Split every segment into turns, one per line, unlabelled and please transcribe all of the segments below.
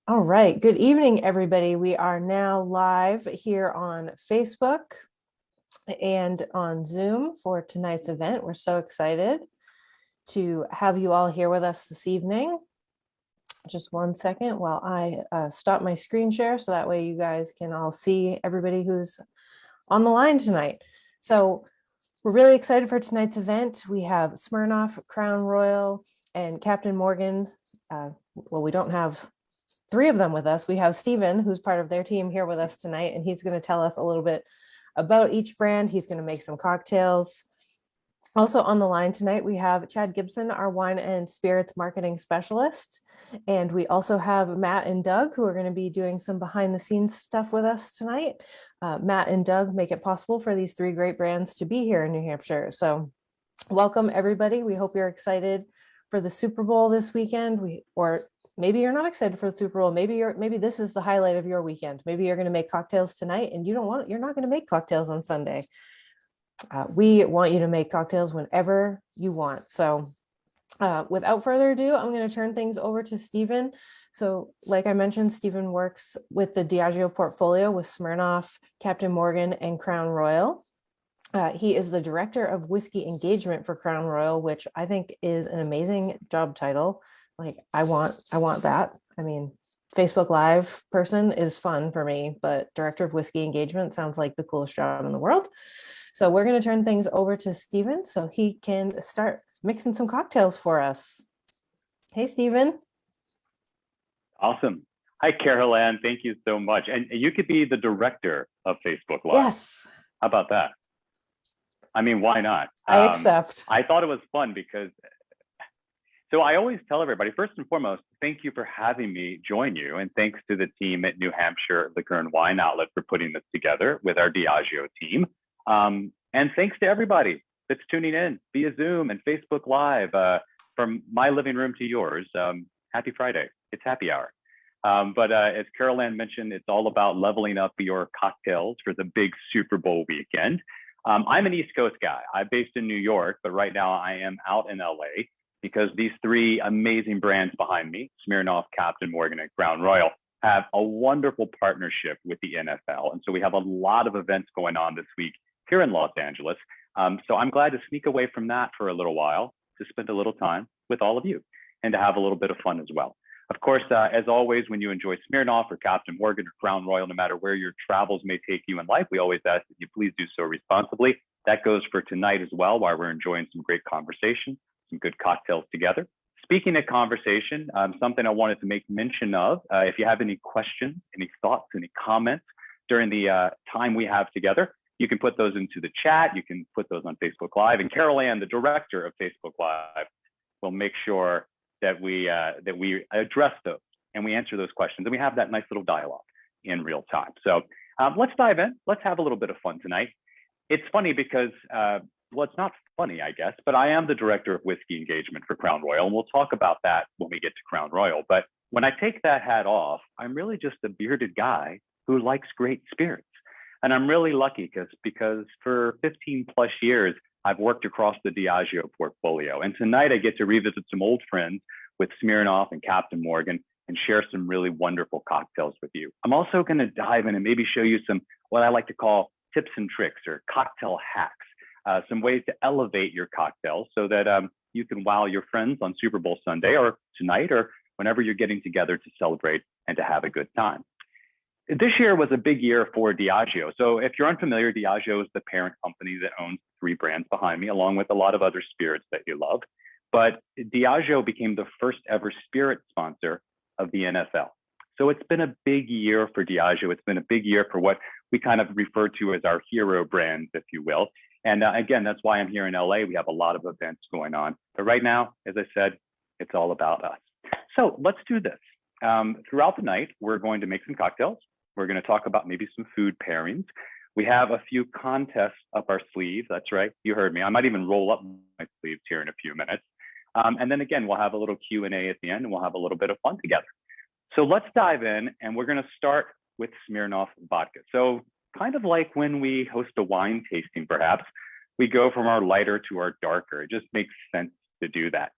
All right. Good evening, everybody. We are now live here on Facebook and on Zoom for tonight's event. We're so excited to have you all here with us this evening. Just one second while I stop my screen share so that way you guys can all see everybody who's on the line tonight. So we're really excited for tonight's event. We have Smirnoff, Crown Royal, and Captain Morgan. Well, we don't have three of them with us. We have Stephen, who's part of their team, here with us tonight, and he's going to tell us a little bit about each brand. He's going to make some cocktails. Also on the line tonight, we have Chad Gibson, our wine and spirits marketing specialist. And we also have Matt and Doug, who are going to be doing some behind the scenes stuff with us tonight. Matt and Doug make it possible for these three great brands to be here in New Hampshire. So welcome, everybody. We hope you're excited for the Super Bowl this weekend. Or maybe you're not excited for the Super Bowl. Maybe this is the highlight of your weekend. Maybe you're going to make cocktails tonight and you're not going to make cocktails on Sunday. We want you to make cocktails whenever you want. So without further ado, I'm going to turn things over to Stephen. So like I mentioned, Stephen works with the Diageo portfolio with Smirnoff, Captain Morgan, and Crown Royal. He is the director of whiskey engagement for Crown Royal, which I think is an amazing job title. Like I want that. I mean, Facebook Live person is fun for me, but director of whiskey engagement sounds like the coolest job in the world. So we're going to turn things over to Stephen so he can start mixing some cocktails for us. Hey, Stephen.
Awesome. Hi, Carol Ann. Thank you so much. And you could be the director of Facebook Live.
Yes.
How about that? I mean, why not?
I accept.
I thought it was fun because, so I always tell everybody, first and foremost, thank you for having me join you. And thanks to the team at New Hampshire Liquor and Wine Outlet for putting this together with our Diageo team. And thanks to everybody that's tuning in via Zoom and Facebook Live, from my living room to yours. Happy Friday. It's happy hour. But as Carol Ann mentioned, it's all about leveling up your cocktails for the big Super Bowl weekend. I'm an East Coast guy. I'm based in New York, but right now I am out in LA because these three amazing brands behind me, Smirnoff, Captain Morgan, and Crown Royal, have a wonderful partnership with the NFL. And so we have a lot of events going on this week here in Los Angeles. So I'm glad to sneak away from that for a little while to spend a little time with all of you and to have a little bit of fun as well. Of course, as always, when you enjoy Smirnoff or Captain Morgan or Crown Royal, no matter where your travels may take you in life, we always ask that you please do so responsibly. That goes for tonight as well, while we're enjoying some great conversation, some good cocktails together. Speaking of conversation, something I wanted to make mention of, if you have any questions, any thoughts, any comments during the time we have together, you can put those into the chat. You can put those on Facebook Live. And Carol Ann, the director of Facebook Live, will make sure that we address those and we answer those questions. And we have that nice little dialogue in real time. So let's dive in. Let's have a little bit of fun tonight. It's funny because, well, it's not funny, I guess, but I am the director of whiskey engagement for Crown Royal. And we'll talk about that when we get to Crown Royal. But when I take that hat off, I'm really just a bearded guy who likes great spirits. And I'm really lucky because for 15 plus years, I've worked across the Diageo portfolio. And tonight I get to revisit some old friends with Smirnoff and Captain Morgan and share some really wonderful cocktails with you. I'm also going to dive in and maybe show you some, what I like to call tips and tricks or cocktail hacks, some ways to elevate your cocktails so that you can wow your friends on Super Bowl Sunday or tonight or whenever you're getting together to celebrate and to have a good time. This year was a big year for Diageo. So if you're unfamiliar, Diageo is the parent company that owns three brands behind me, along with a lot of other spirits that you love. But Diageo became the first ever spirit sponsor of the NFL. So it's been a big year for Diageo. It's been a big year for what we kind of refer to as our hero brands, if you will. And again, that's why I'm here in LA. We have a lot of events going on. But right now, as I said, it's all about us. So let's do this. Throughout the night, we're going to make some cocktails. We're going to talk about maybe some food pairings. We have a few contests up our sleeves. That's right. You heard me. I might even roll up my sleeves here in a few minutes. And then again, we'll have a little Q&A at the end and we'll have a little bit of fun together. So let's dive in and we're going to start with Smirnoff Vodka. So kind of like when we host a wine tasting, perhaps, we go from our lighter to our darker. It just makes sense to do that.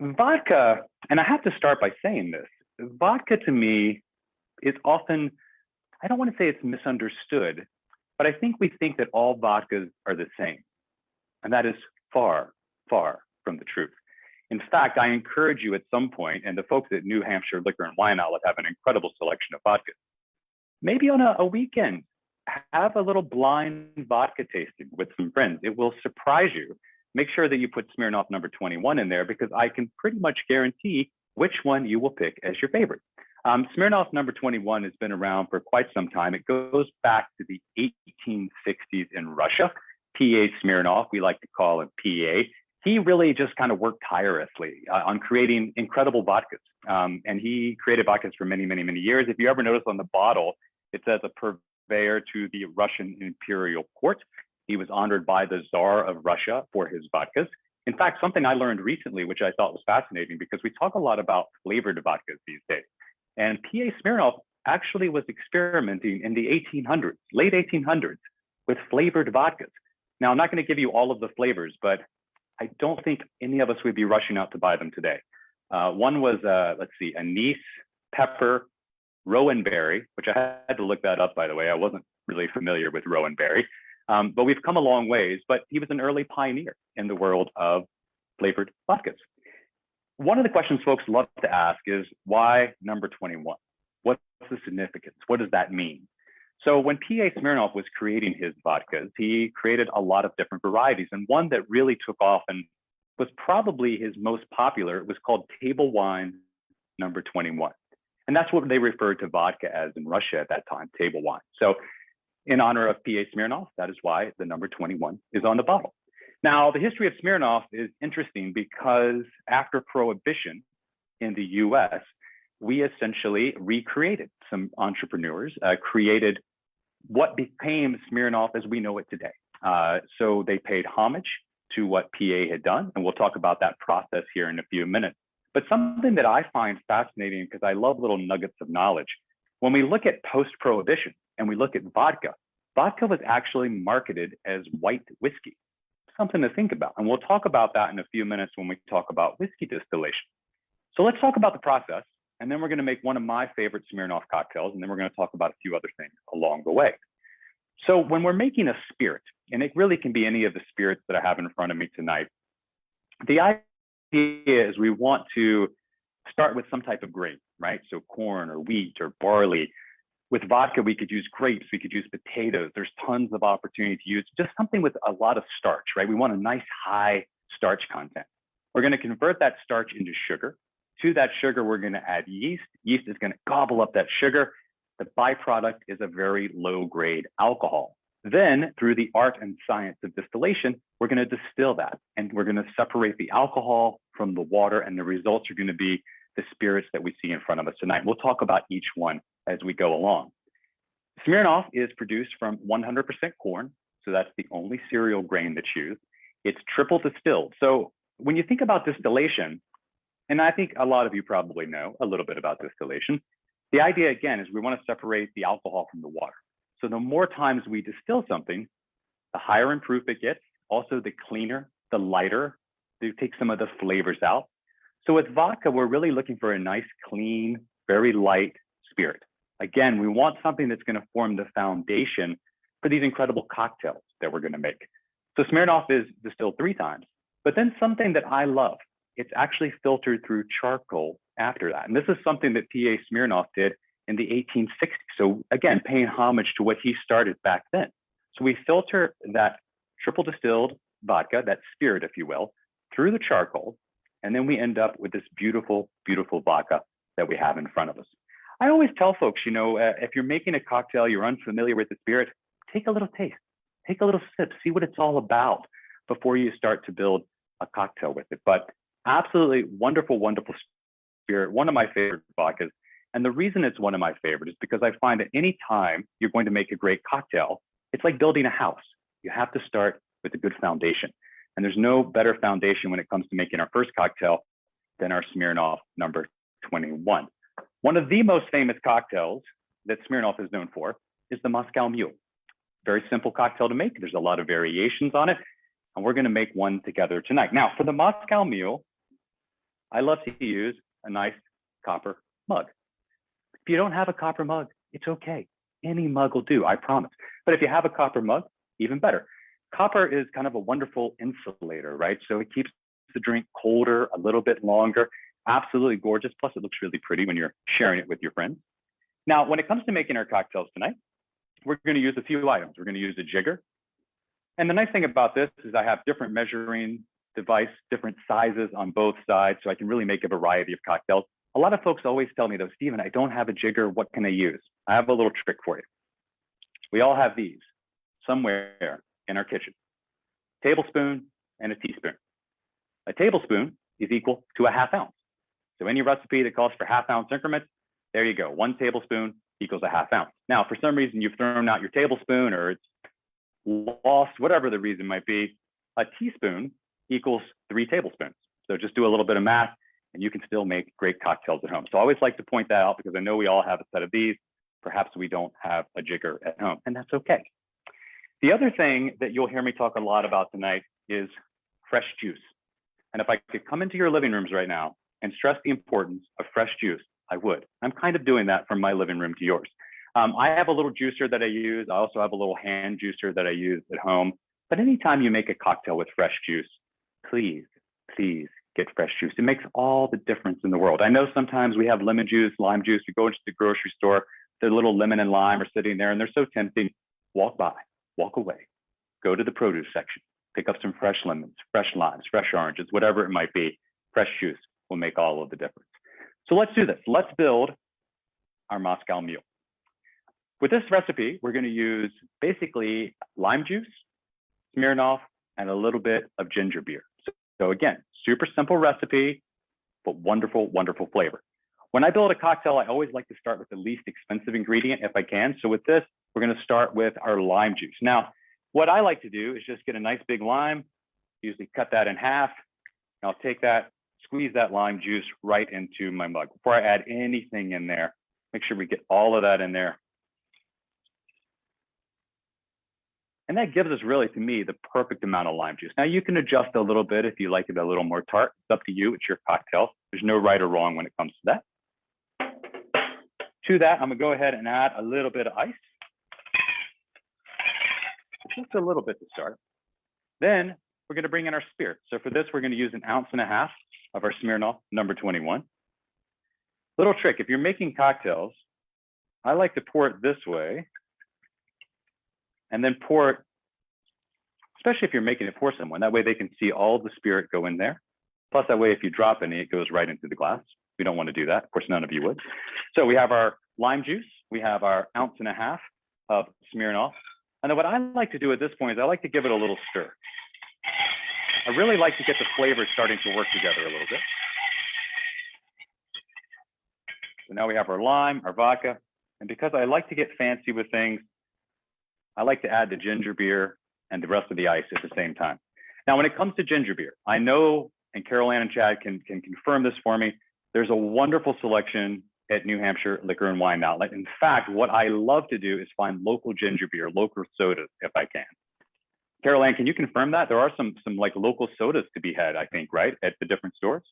Vodka, and I have to start by saying this, vodka to me is often, I don't want to say it's misunderstood, but I think we think that all vodkas are the same. And that is far, far from the truth. In fact, I encourage you at some point, and the folks at New Hampshire Liquor and Wine Outlet have an incredible selection of vodkas. Maybe on a weekend, have a little blind vodka tasting with some friends. It will surprise you. Make sure that you put Smirnoff number 21 in there, because I can pretty much guarantee which one you will pick as your favorite. Smirnoff number 21 has been around for quite some time. It goes back to the 1860s in Russia. P.A. Smirnoff, we like to call him P.A. He really just kind of worked tirelessly on creating incredible vodkas. And he created vodkas for many, many, many years. If you ever notice on the bottle, it says a purveyor to the Russian imperial court. He was honored by the Tsar of Russia for his vodkas. In fact, something I learned recently, which I thought was fascinating, because we talk a lot about flavored vodkas these days. And P.A. Smirnoff actually was experimenting in the 1800s, late 1800s, with flavored vodkas. Now, I'm not going to give you all of the flavors, but I don't think any of us would be rushing out to buy them today. One was, let's see, anise, pepper, rowan berry, which I had to look that up, by the way. I wasn't really familiar with rowan berry, but we've come a long ways. But he was an early pioneer in the world of flavored vodkas. One of the questions folks love to ask is, why number 21? What's the significance? What does that mean? So when P.A. Smirnoff was creating his vodkas, he created a lot of different varieties. And one that really took off and was probably his most popular, it was called table wine number 21. And that's what they referred to vodka as in Russia at that time, table wine. So in honor of P.A. Smirnoff, that is why the number 21 is on the bottle. Now, the history of Smirnoff is interesting, because after Prohibition in the US, we essentially recreated, some entrepreneurs created what became Smirnoff as we know it today. So they paid homage to what PA had done, and we'll talk about that process here in a few minutes. But something that I find fascinating, because I love little nuggets of knowledge, when we look at post-Prohibition and we look at vodka, vodka was actually marketed as white whiskey. Something to think about. And we'll talk about that in a few minutes when we talk about whiskey distillation. So let's talk about the process, and then we're going to make one of my favorite Smirnoff cocktails, and then we're going to talk about a few other things along the way. So when we're making a spirit, and it really can be any of the spirits that I have in front of me tonight, the idea is we want to start with some type of grain, right? So corn or wheat or barley. With vodka, we could use grapes, we could use potatoes. There's tons of opportunity to use just something with a lot of starch, right? We want a nice high starch content. We're going to convert that starch into sugar. To that sugar, we're going to add yeast. Yeast is going to gobble up that sugar. The byproduct is a very low-grade alcohol. Then, through the art and science of distillation, we're going to distill that, and we're going to separate the alcohol from the water, and the results are going to be the spirits that we see in front of us tonight. We'll talk about each one as we go along. Smirnoff is produced from 100% corn, so that's the only cereal grain that's used. It's triple distilled. So when you think about distillation, and I think a lot of you probably know a little bit about distillation, the idea again is we want to separate the alcohol from the water. So the more times we distill something, the higher in proof it gets, also the cleaner, the lighter, they take some of the flavors out. So with vodka, we're really looking for a nice, clean, very light spirit. Again, we want something that's going to form the foundation for these incredible cocktails that we're going to make. So Smirnoff is distilled 3 times, but then something that I love, it's actually filtered through charcoal after that. And this is something that P.A. Smirnoff did in the 1860s. So again, paying homage to what he started back then. So we filter that triple distilled vodka, that spirit, if you will, through the charcoal. And then we end up with this beautiful, beautiful vodka that we have in front of us. I always tell folks, you know, if you're making a cocktail, you're unfamiliar with the spirit, take a little taste, take a little sip, see what it's all about before you start to build a cocktail with it. But absolutely wonderful, wonderful spirit, one of my favorite vodkas. And the reason it's one of my favorites is because I find that any time you're going to make a great cocktail, it's like building a house. You have to start with a good foundation. And there's no better foundation when it comes to making our first cocktail than our Smirnoff number 21. One of the most famous cocktails that Smirnoff is known for is the Moscow Mule. Very simple cocktail to make. There's a lot of variations on it, and we're going to make one together tonight. Now, for the Moscow Mule, I love to use a nice copper mug. If you don't have a copper mug, it's okay. Any mug will do, I promise. But if you have a copper mug, even better. Copper is kind of a wonderful insulator, right? So it keeps the drink colder a little bit longer. Absolutely gorgeous. Plus, it looks really pretty when you're sharing it with your friends. Now, when it comes to making our cocktails tonight, we're going to use a few items. We're going to use a jigger. And the nice thing about this is I have different measuring device, different sizes on both sides, so I can really make a variety of cocktails. A lot of folks always tell me though, Stephen, I don't have a jigger. What can I use? I have a little trick for you. We all have these somewhere in our kitchen. Tablespoon and a teaspoon. A tablespoon is equal to a half ounce. So any recipe that calls for half ounce increments, there you go. 1 tablespoon equals a half ounce. Now, for some reason you've thrown out your tablespoon or it's lost, whatever the reason might be, a teaspoon equals 3 tablespoons. So just do a little bit of math and you can still make great cocktails at home. So I always like to point that out because I know we all have a set of these. Perhaps we don't have a jigger at home, and that's okay. The other thing that you'll hear me talk a lot about tonight is fresh juice. And if I could come into your living rooms right now and stress the importance of fresh juice, I would. I'm kind of doing that from my living room to yours. I have a little juicer that I use. I also have a little hand juicer that I use at home. But anytime you make a cocktail with fresh juice, please, please get fresh juice. It makes all the difference in the world. I know sometimes we have lemon juice, lime juice. We go into the grocery store, the little lemon and lime are sitting there and they're so tempting. Walk by, walk away, go to the produce section, pick up some fresh lemons, fresh limes, fresh oranges, whatever it might be. Fresh juice will make all of the difference. So let's do this. Let's build our Moscow Mule. With this recipe, we're going to use basically lime juice, Smirnoff, and a little bit of ginger beer. So again, super simple recipe, but wonderful, wonderful flavor. When I build a cocktail, I always like to start with the least expensive ingredient if I can. So with this, we're going to start with our lime juice. Now, what I like to do is just get a nice big lime, usually cut that in half. And I'll take that, squeeze that lime juice right into my mug. Before I add anything in there, make sure we get all of that in there. And that gives us really, to me, the perfect amount of lime juice. Now you can adjust a little bit if you like it a little more tart. It's up to you, it's your cocktail. There's no right or wrong when it comes to that. To that, I'm gonna go ahead and add a little bit of ice. Just a little bit to start. Then we're gonna bring in our spirit. So for this, we're gonna use 1.5 ounces of our Smirnoff Number 21. Little trick, if you're making cocktails, I like to pour it this way and then pour it, especially if you're making it for someone, that way they can see all the spirit go in there. Plus that way, if you drop any, it goes right into the glass. We don't want to do that. Of course, none of you would. So we have our lime juice. We have our 1.5 ounces of Smirnoff. And then what I like to do at this point is I like to give it a little stir. I really like to get the flavors starting to work together a little bit. So now we have our lime, our vodka. And because I like to get fancy with things, I like to add the ginger beer and the rest of the ice at the same time. Now, when it comes to ginger beer, I know, and Carol Ann and Chad can confirm this for me, there's a wonderful selection at New Hampshire Liquor and Wine Outlet. In fact, what I love to do is find local ginger beer, local sodas, if I can. Carol Ann, can you confirm that? There are some like local sodas to be had, I think, right, at the different stores?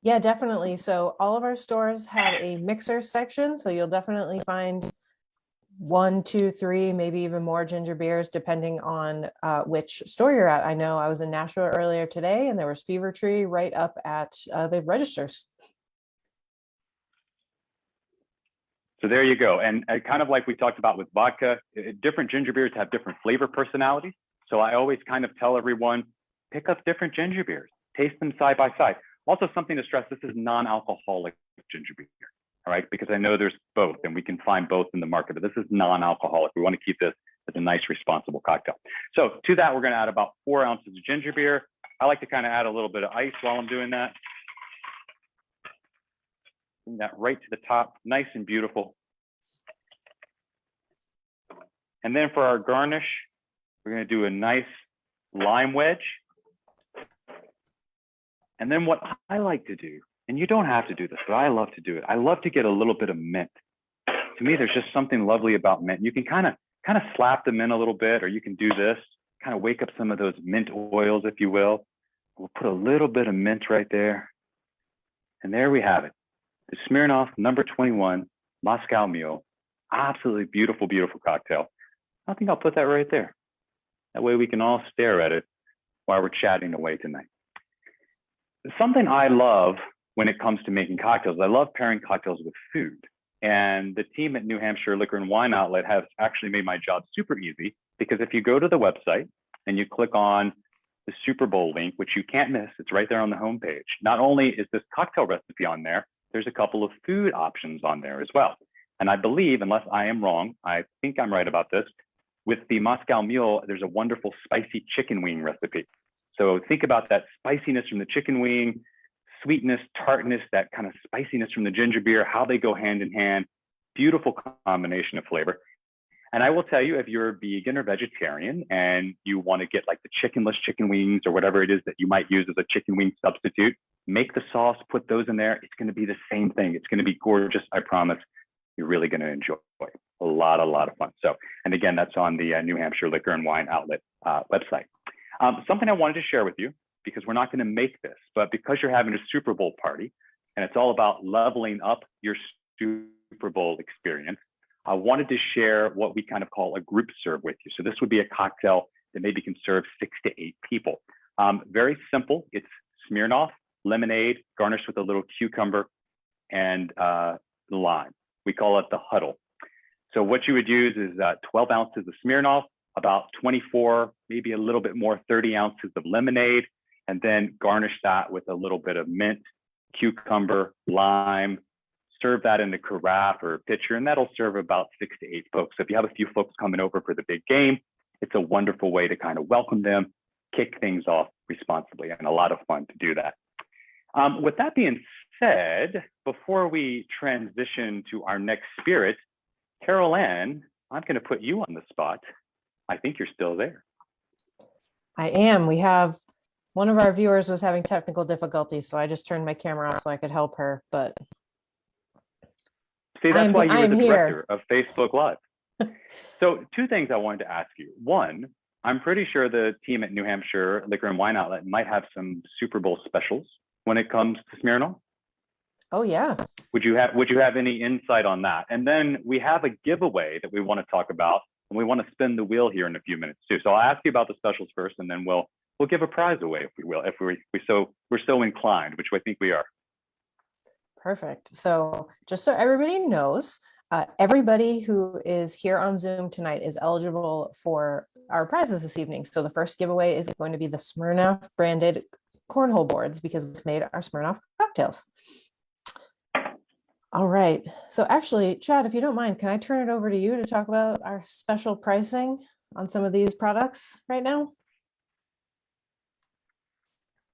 Yeah, definitely. So all of our stores have a mixer section. So you'll definitely find 1, 2, 3, maybe even more ginger beers, depending on which store you're at. I know I was in Nashville earlier today and there was Fever Tree right up at the registers.
So there you go. And kind of like we talked about with vodka, different ginger beers have different flavor personalities. So I always kind of tell everyone, pick up different ginger beers, taste them side by side. Also something to stress, this is non-alcoholic ginger beer. All right, because I know there's both and we can find both in the market, but this is non-alcoholic. We want to keep this as a nice, responsible cocktail. So to that, we're going to add about 4 ounces of ginger beer. I like to kind of add a little bit of ice while I'm doing that. Bring that right to the top, nice and beautiful. And then for our garnish, we're going to do a nice lime wedge. And then what I like to do, and you don't have to do this, but I love to do it. I love to get a little bit of mint. To me, there's just something lovely about mint. You can kind of slap them in a little bit, or you can do this, kind of wake up some of those mint oils, if you will. We'll put a little bit of mint right there. And there we have it. the Smirnoff Number 21 Moscow Mule. Absolutely beautiful, beautiful cocktail. I think I'll put that right there. That way we can all stare at it while we're chatting away tonight. Something I love when it comes to making cocktails, I love pairing cocktails with food. And the team at New Hampshire Liquor and Wine Outlet has actually made my job super easy, because if you go to the website and you click on the Super Bowl link, which you can't miss, it's right there on the homepage. Not only is this cocktail recipe on there, there's a couple of food options on there as well. And I believe, unless I am wrong, I think I'm right about this, with the Moscow Mule, there's a wonderful spicy chicken wing recipe. So think about that spiciness from the chicken wing, sweetness, tartness, that kind of spiciness from the ginger beer, how they go hand in hand. Beautiful combination of flavor. And I will tell you, if you're a vegan or vegetarian and you want to get like the chickenless chicken wings or whatever it is that you might use as a chicken wing substitute, make the sauce, put those in there. It's going to be the same thing. It's going to be gorgeous. I promise. You're really going to enjoy it. A lot of fun. So, and again, that's on the New Hampshire Liquor and Wine Outlet website. Something I wanted to share with you, because we're not going to make this, but because you're having a Super Bowl party and it's all about leveling up your Super Bowl experience, I wanted to share what we kind of call a group serve with you. So this would be a cocktail that maybe can serve 6 to 8 people. Very simple. It's Smirnoff Lemonade, garnished with a little cucumber and lime. We call it the huddle. So what you would use is 12 ounces of Smirnoff, about 24, maybe a little bit more, 30 ounces of lemonade, and then garnish that with a little bit of mint, cucumber, lime. Serve that in the carafe or pitcher, and that'll serve about 6 to 8 folks. So if you have a few folks coming over for the big game, it's a wonderful way to kind of welcome them, kick things off responsibly, and a lot of fun to do that. With that being said, before we transition to our next spirit, Carol Ann, I'm going to put you on the spot. I think you're still there.
I am. We have one of our viewers was having technical difficulties, so I just turned my camera off so I could help her. But
see, that's why you were the director
here.
of Facebook Live. So 2 things I wanted to ask you. One, I'm pretty sure the team at New Hampshire Liquor and Wine Outlet might have some Super Bowl specials when it comes to Smirnoff.
Oh yeah.
Would you have any insight on that? And then we have a giveaway that we want to talk about, and we want to spin the wheel here in a few minutes too. So I'll ask you about the specials first, and then we'll give a prize away if we will, if we're so inclined, which I think we are.
Perfect. So just so everybody knows, everybody who is here on Zoom tonight is eligible for our prizes this evening. So the first giveaway is going to be the Smirnoff branded cornhole boards, because we made our Smirnoff cocktails. All right. So actually, Chad, if you don't mind, can I turn it over to you to talk about our special pricing on some of these products right now?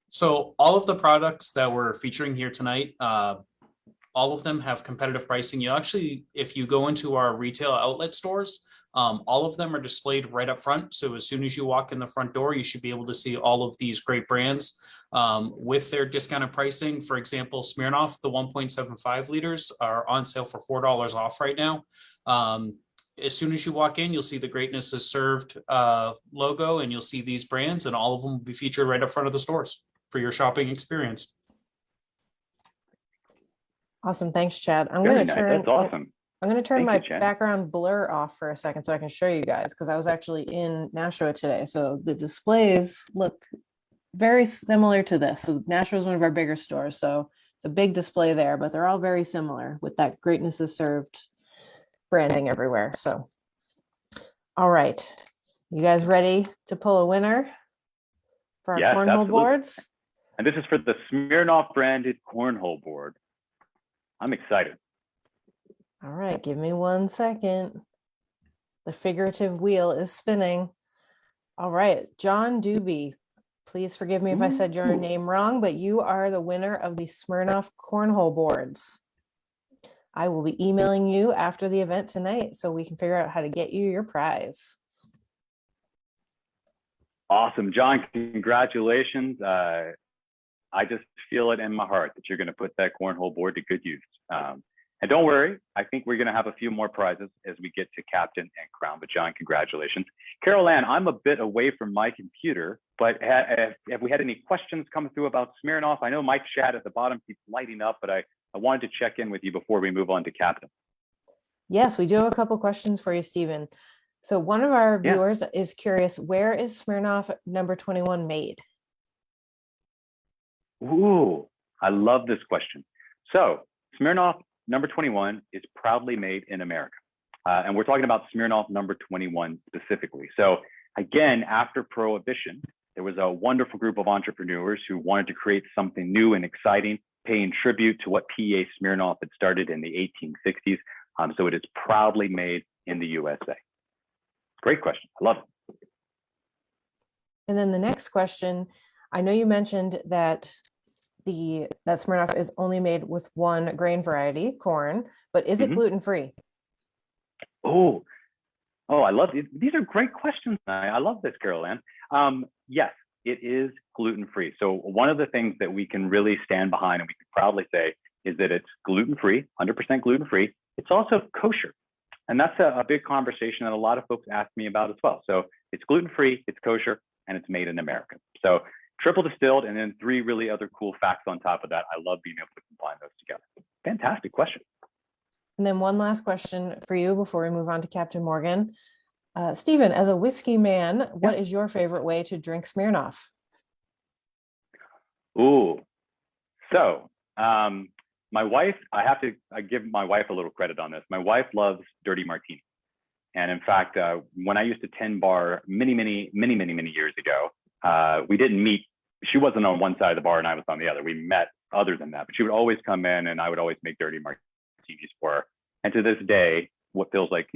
So all of the products that we're featuring here tonight, all of them have competitive pricing. You actually, if you go into our retail outlet stores, all of them are displayed right up front. So as soon as you walk in the front door, you should be able to see all of these great brands with their discounted pricing. For example, Smirnoff, the 1.75 liters are on sale for $4 off right now. As soon as you walk in, you'll see the Greatness is Served logo, and you'll see these brands, and all of them will be featured right up front of the stores for your shopping experience.
Awesome. Thanks, Chad. I'm
Very
going
nice.
to turn.
That's awesome.
I'm going to turn
Thank
my
you, Chad.
background blur off for a second so I can show you guys, because I was actually in Nashua today. So the displays look very similar to this. So Nashua is one of our bigger stores, so it's a big display there, but they're all very similar with that Greatness is Served branding everywhere. So, all right, you guys ready to pull a winner for our
Yes,
cornhole
absolutely.
boards?
And this is for the Smirnoff branded cornhole board. I'm excited.
All right, give me 1 second. The figurative wheel is spinning. All right, John Doobie, please forgive me if I said your name wrong, but you are the winner of the Smirnoff cornhole boards. I will be emailing you after the event tonight so we can figure out how to get you your prize.
Awesome, John, congratulations. I just feel it in my heart that you're going to put that cornhole board to good use. And don't worry, I think we're going to have a few more prizes as we get to Captain and Crown. But John, congratulations. Carol Ann, I'm a bit away from my computer, but have we had any questions come through about Smirnoff? I know my chat at the bottom keeps lighting up, but I wanted to check in with you before we move on to Captain.
Yes, we do have a couple questions for you, Stephen. So one of our viewers is curious, where is Smirnoff number 21 made?
Ooh, I love this question. So Smirnoff number 21 is proudly made in America. And we're talking about Smirnoff number 21 specifically. So again, after Prohibition, there was a wonderful group of entrepreneurs who wanted to create something new and exciting, paying tribute to what PA Smirnoff had started in the 1860s. So it is proudly made in the USA. Great question. I love it.
And then the next question, I know you mentioned that Smirnoff is only made with one grain variety, corn, but is it gluten-free?
Oh, I love it. These are great questions. I love this, Carol Ann. Yes, it is gluten-free. So one of the things that we can really stand behind and we can proudly say is that it's gluten-free, 100% gluten-free. It's also kosher. And that's a big conversation that a lot of folks ask me about as well. So it's gluten-free, it's kosher, and it's made in America. So triple distilled, and then 3 really other cool facts on top of that. I love being able to combine those together. Fantastic question.
And then one last question for you before we move on to Captain Morgan. Stephen, as a whiskey man, what is your favorite way to drink Smirnoff?
Ooh, so my wife, I have to give my wife a little credit on this. My wife loves dirty martini. And in fact, when I used to tend bar many years ago, we didn't meet. She wasn't on one side of the bar and I was on the other. We met other than that, but she would always come in and I would always make dirty martinis for her. And to this day, what feels like,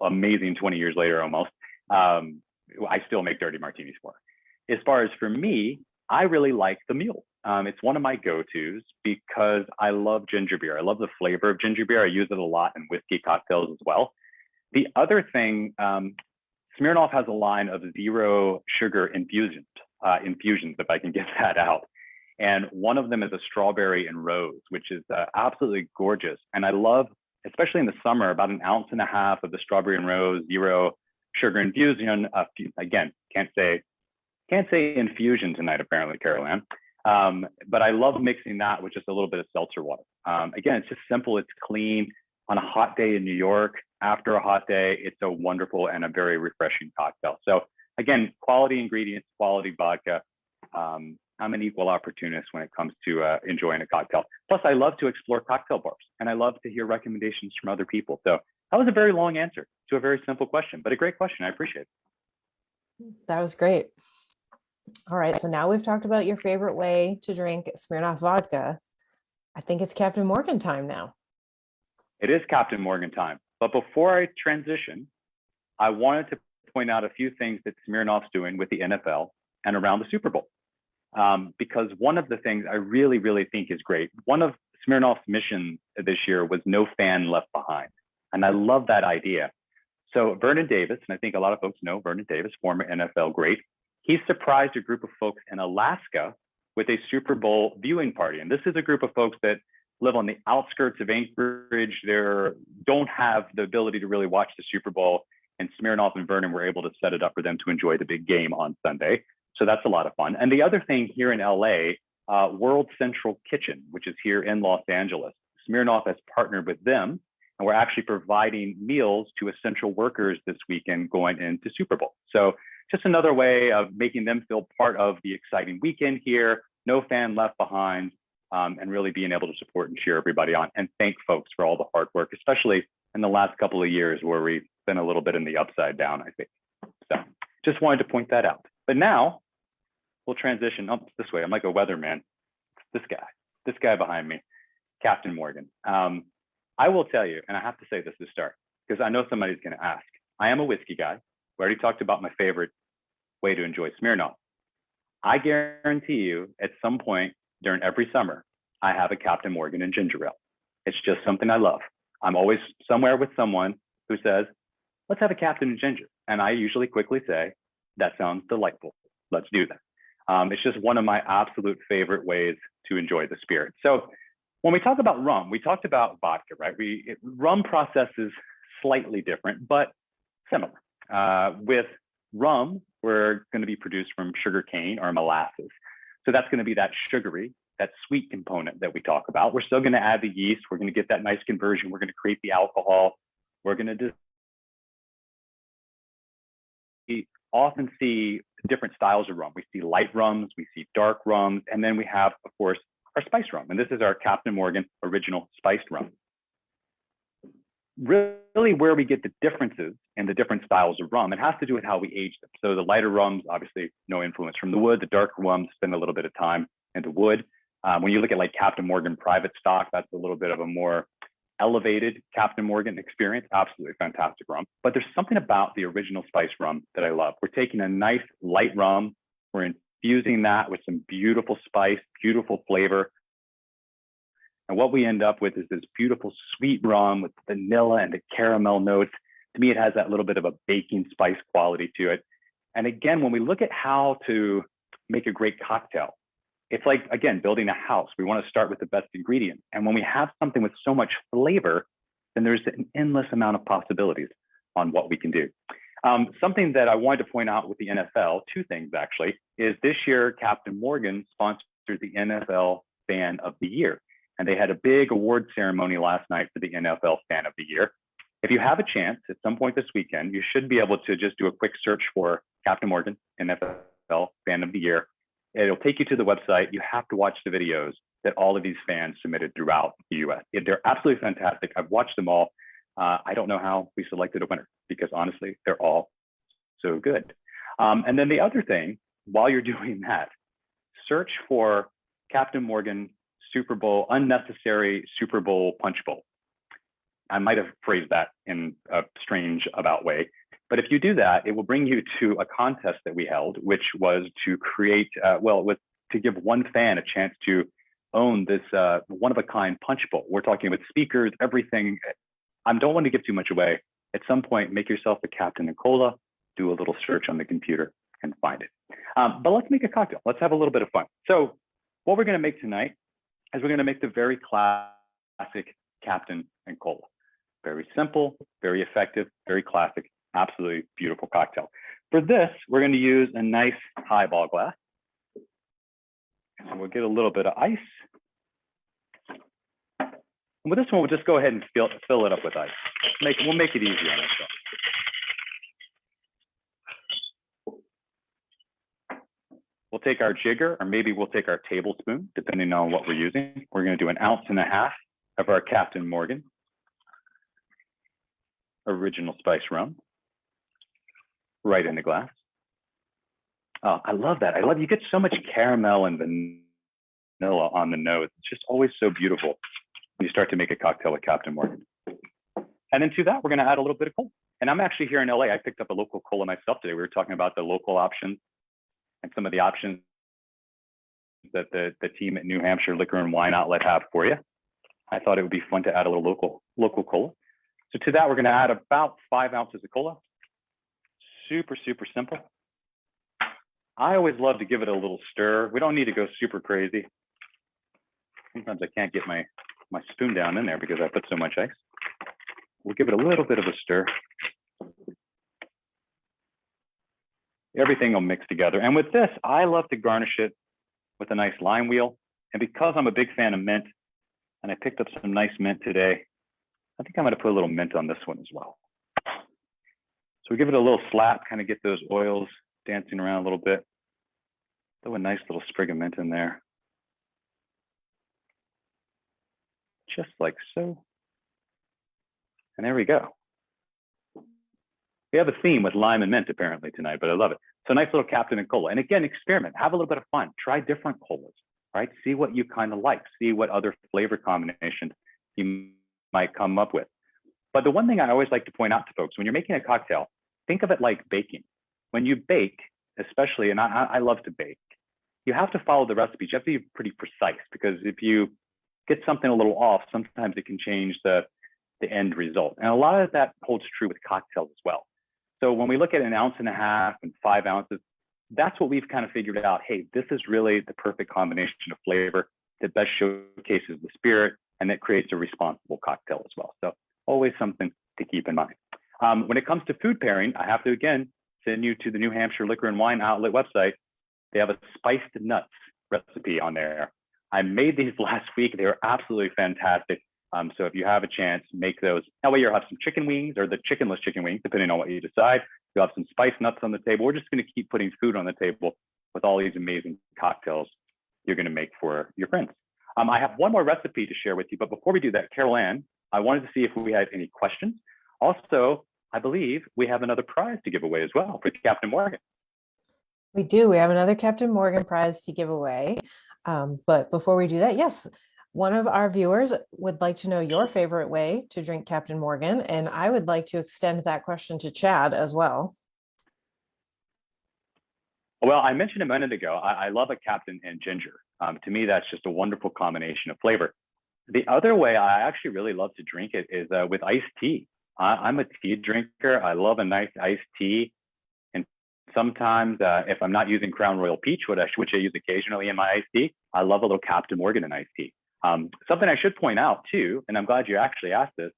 amazing 20 years later almost, I still make dirty martinis for her. As far as for me, I really like the Mule. It's one of my go-tos because I love ginger beer. I love the flavor of ginger beer. I use it a lot in whiskey cocktails as well. The other thing, Smirnoff has a line of 0 sugar infusions, if I can get that out. And one of them is a strawberry and rose, which is absolutely gorgeous. And I love, especially in the summer, about 1.5 ounces of the strawberry and rose 0 sugar infusion. Again, can't say infusion tonight, apparently, Carol Ann. But I love mixing that with just a little bit of seltzer water. Again, it's just simple, it's clean. On a hot day in New York, after a hot day, it's a wonderful and a very refreshing cocktail. So again, quality ingredients, quality vodka. I'm an equal opportunist when it comes to enjoying a cocktail. Plus, I love to explore cocktail bars and I love to hear recommendations from other people. So that was a very long answer to a very simple question, but a great question. I appreciate it.
That was great. All right, so now we've talked about your favorite way to drink Smirnoff vodka. I think it's Captain Morgan time now.
It is Captain Morgan time. But before I transition, I wanted to point out a few things that Smirnoff's doing with the NFL and around the Super Bowl. Because one of the things I really, really think is great, one of Smirnoff's missions this year was no fan left behind. And I love that idea. So Vernon Davis, and I think a lot of folks know Vernon Davis, former NFL great, he surprised a group of folks in Alaska with a Super Bowl viewing party. And this is a group of folks that live on the outskirts of Anchorage. They don't have the ability to really watch the Super Bowl. And Smirnoff and Vernon were able to set it up for them to enjoy the big game on Sunday. So that's a lot of fun. And the other thing here in LA, World Central Kitchen, which is here in Los Angeles, Smirnoff has partnered with them. And we're actually providing meals to essential workers this weekend going into Super Bowl. So just another way of making them feel part of the exciting weekend here, no fan left behind, and really being able to support and cheer everybody on and thank folks for all the hard work, especially in the last couple of years where we've been a little bit in the upside down, I think. So just wanted to point that out. But now we'll transition up this way. I'm like a weatherman. This guy behind me, Captain Morgan. I will tell you, and I have to say this to start, because I know somebody's going to ask. I am a whiskey guy. We already talked about my favorite way to enjoy Smirnoff. I guarantee you, at some point during every summer, I have a Captain Morgan and ginger ale. It's just something I love. I'm always somewhere with someone who says, let's have a Captain and ginger. And I usually quickly say, that sounds delightful. Let's do that. It's just one of my absolute favorite ways to enjoy the spirit. So When we talk about rum, we talked about vodka, right? Rum process is slightly different, but similar. With rum, we're going to be produced from sugar cane or molasses. So that's going to be that sugary, that sweet component that we talk about. We're still going to add the yeast. We're going to get that nice conversion. We're going to create the alcohol. We're going to often see different styles of rum. We see light rums, we see dark rums, and then we have, of course, our spiced rum. And this is our Captain Morgan original spiced rum. Really where we get the differences in the different styles of rum, it has to do with how we age them. So the lighter rums, obviously no influence from the wood. The darker rums spend a little bit of time in the wood. When you look at like Captain Morgan private stock, that's a little bit of a more elevated Captain Morgan experience. Absolutely fantastic rum. But there's something about the original spice rum that I love. We're taking a nice light rum, we're infusing that with some beautiful spice, beautiful flavor. And what we end up with is this beautiful sweet rum with vanilla and the caramel notes. To me, it has that little bit of a baking spice quality to it. And again, when we look at how to make a great cocktail, it's like, again, building a house. We want to start with the best ingredients. And when we have something with so much flavor, then there's an endless amount of possibilities on what we can do. Something that I wanted to point out with the NFL, two things actually, is this year, Captain Morgan sponsored the NFL Fan of the Year. And they had a big award ceremony last night for the NFL Fan of the Year. If you have a chance at some point this weekend, you should be able to just do a quick search for Captain Morgan, NFL Fan of the Year. It'll take you to the website. You have to watch the videos that all of these fans submitted throughout the US. They're absolutely fantastic. I've watched them all. I don't know how we selected a winner because honestly, they're all so good. And then the other thing, while you're doing that, search for Captain Morgan Super Bowl, unnecessary Super Bowl punch bowl. I might have phrased that in a strange about way, but if you do that, it will bring you to a contest that we held, which was to create, it was to give one fan a chance to own this one-of-a-kind punch bowl. We're talking with speakers, everything. I don't want to give too much away. At some point, make yourself a Captain and Cola, do a little search on the computer and find it. But let's make a cocktail. Let's have a little bit of fun. So what we're going to make tonight is we're going to make the very classic Captain and Cola. Very simple, very effective, very classic, absolutely beautiful cocktail. For this, we're going to use a nice highball glass. So we'll get a little bit of ice. And with this one, we'll just go ahead and fill it up with ice. We'll make it easy on ourselves. We'll take our jigger, or maybe we'll take our tablespoon, depending on what we're using. We're going to do 1.5 ounces of our Captain Morgan original spice rum right in the glass. Oh, I love that. You get so much caramel and vanilla on the nose. It's just always so beautiful when you start to make a cocktail with Captain Morgan. And then to that, we're going to add a little bit of cola. And I'm actually here in LA. I picked up a local cola myself today. We were talking about the local options and some of the options that the team at New Hampshire Liquor and Wine Outlet have for you. I thought it would be fun to add a little local cola. So to that, we're going to add about 5 ounces of cola. Super, super simple. I always love to give it a little stir. We don't need to go super crazy. Sometimes I can't get my spoon down in there because I put so much ice. We'll give it a little bit of a stir. Everything will mix together. And with this, I love to garnish it with a nice lime wheel. And because I'm a big fan of mint, and I picked up some nice mint today, I think I'm going to put a little mint on this one as well. So we give it a little slap, kind of get those oils dancing around a little bit. Throw a nice little sprig of mint in there. Just like so. And there we go. We have a theme with lime and mint apparently tonight, but I love it. So nice little Captain and Cola. And again, experiment, have a little bit of fun. Try different colas, right? See what you kind of like. See what other flavor combinations you might come up with. But the one thing I always like to point out to folks, when you're making a cocktail, think of it like baking. When you bake, especially, and I love to bake, you have to follow the recipes. You have to be pretty precise because if you get something a little off, sometimes it can change the end result. And a lot of that holds true with cocktails as well. So when we look at 1.5 ounces and 5 ounces, that's what we've kind of figured out. Hey, this is really the perfect combination of flavor to that showcases the spirit and that creates a responsible cocktail as well. So always something to keep in mind. When it comes to food pairing, I have to, again, send you to the New Hampshire Liquor and Wine Outlet website. They have a spiced nuts recipe on there. I made these last week. They were absolutely fantastic. So if you have a chance, make those. That way you'll have some chicken wings or the chickenless chicken wings, depending on what you decide. You'll have some spiced nuts on the table. We're just going to keep putting food on the table with all these amazing cocktails you're going to make for your friends. I have one more recipe to share with you, but before we do that, Carol Ann, I wanted to see if we had any questions. Also, I believe we have another prize to give away as well for Captain Morgan.
We do. We have another Captain Morgan prize to give away. But before we do that, yes, one of our viewers would like to know your favorite way to drink Captain Morgan, and I would like to extend that question to Chad as well.
Well, I mentioned a minute ago, I love a Captain and ginger. To me, that's just a wonderful combination of flavor. The other way I actually really love to drink it is with iced tea. I'm a tea drinker. I love a nice iced tea. And sometimes if I'm not using Crown Royal Peach, which I use occasionally in my iced tea, I love a little Captain Morgan in iced tea. Something I should point out too, and I'm glad you actually asked this,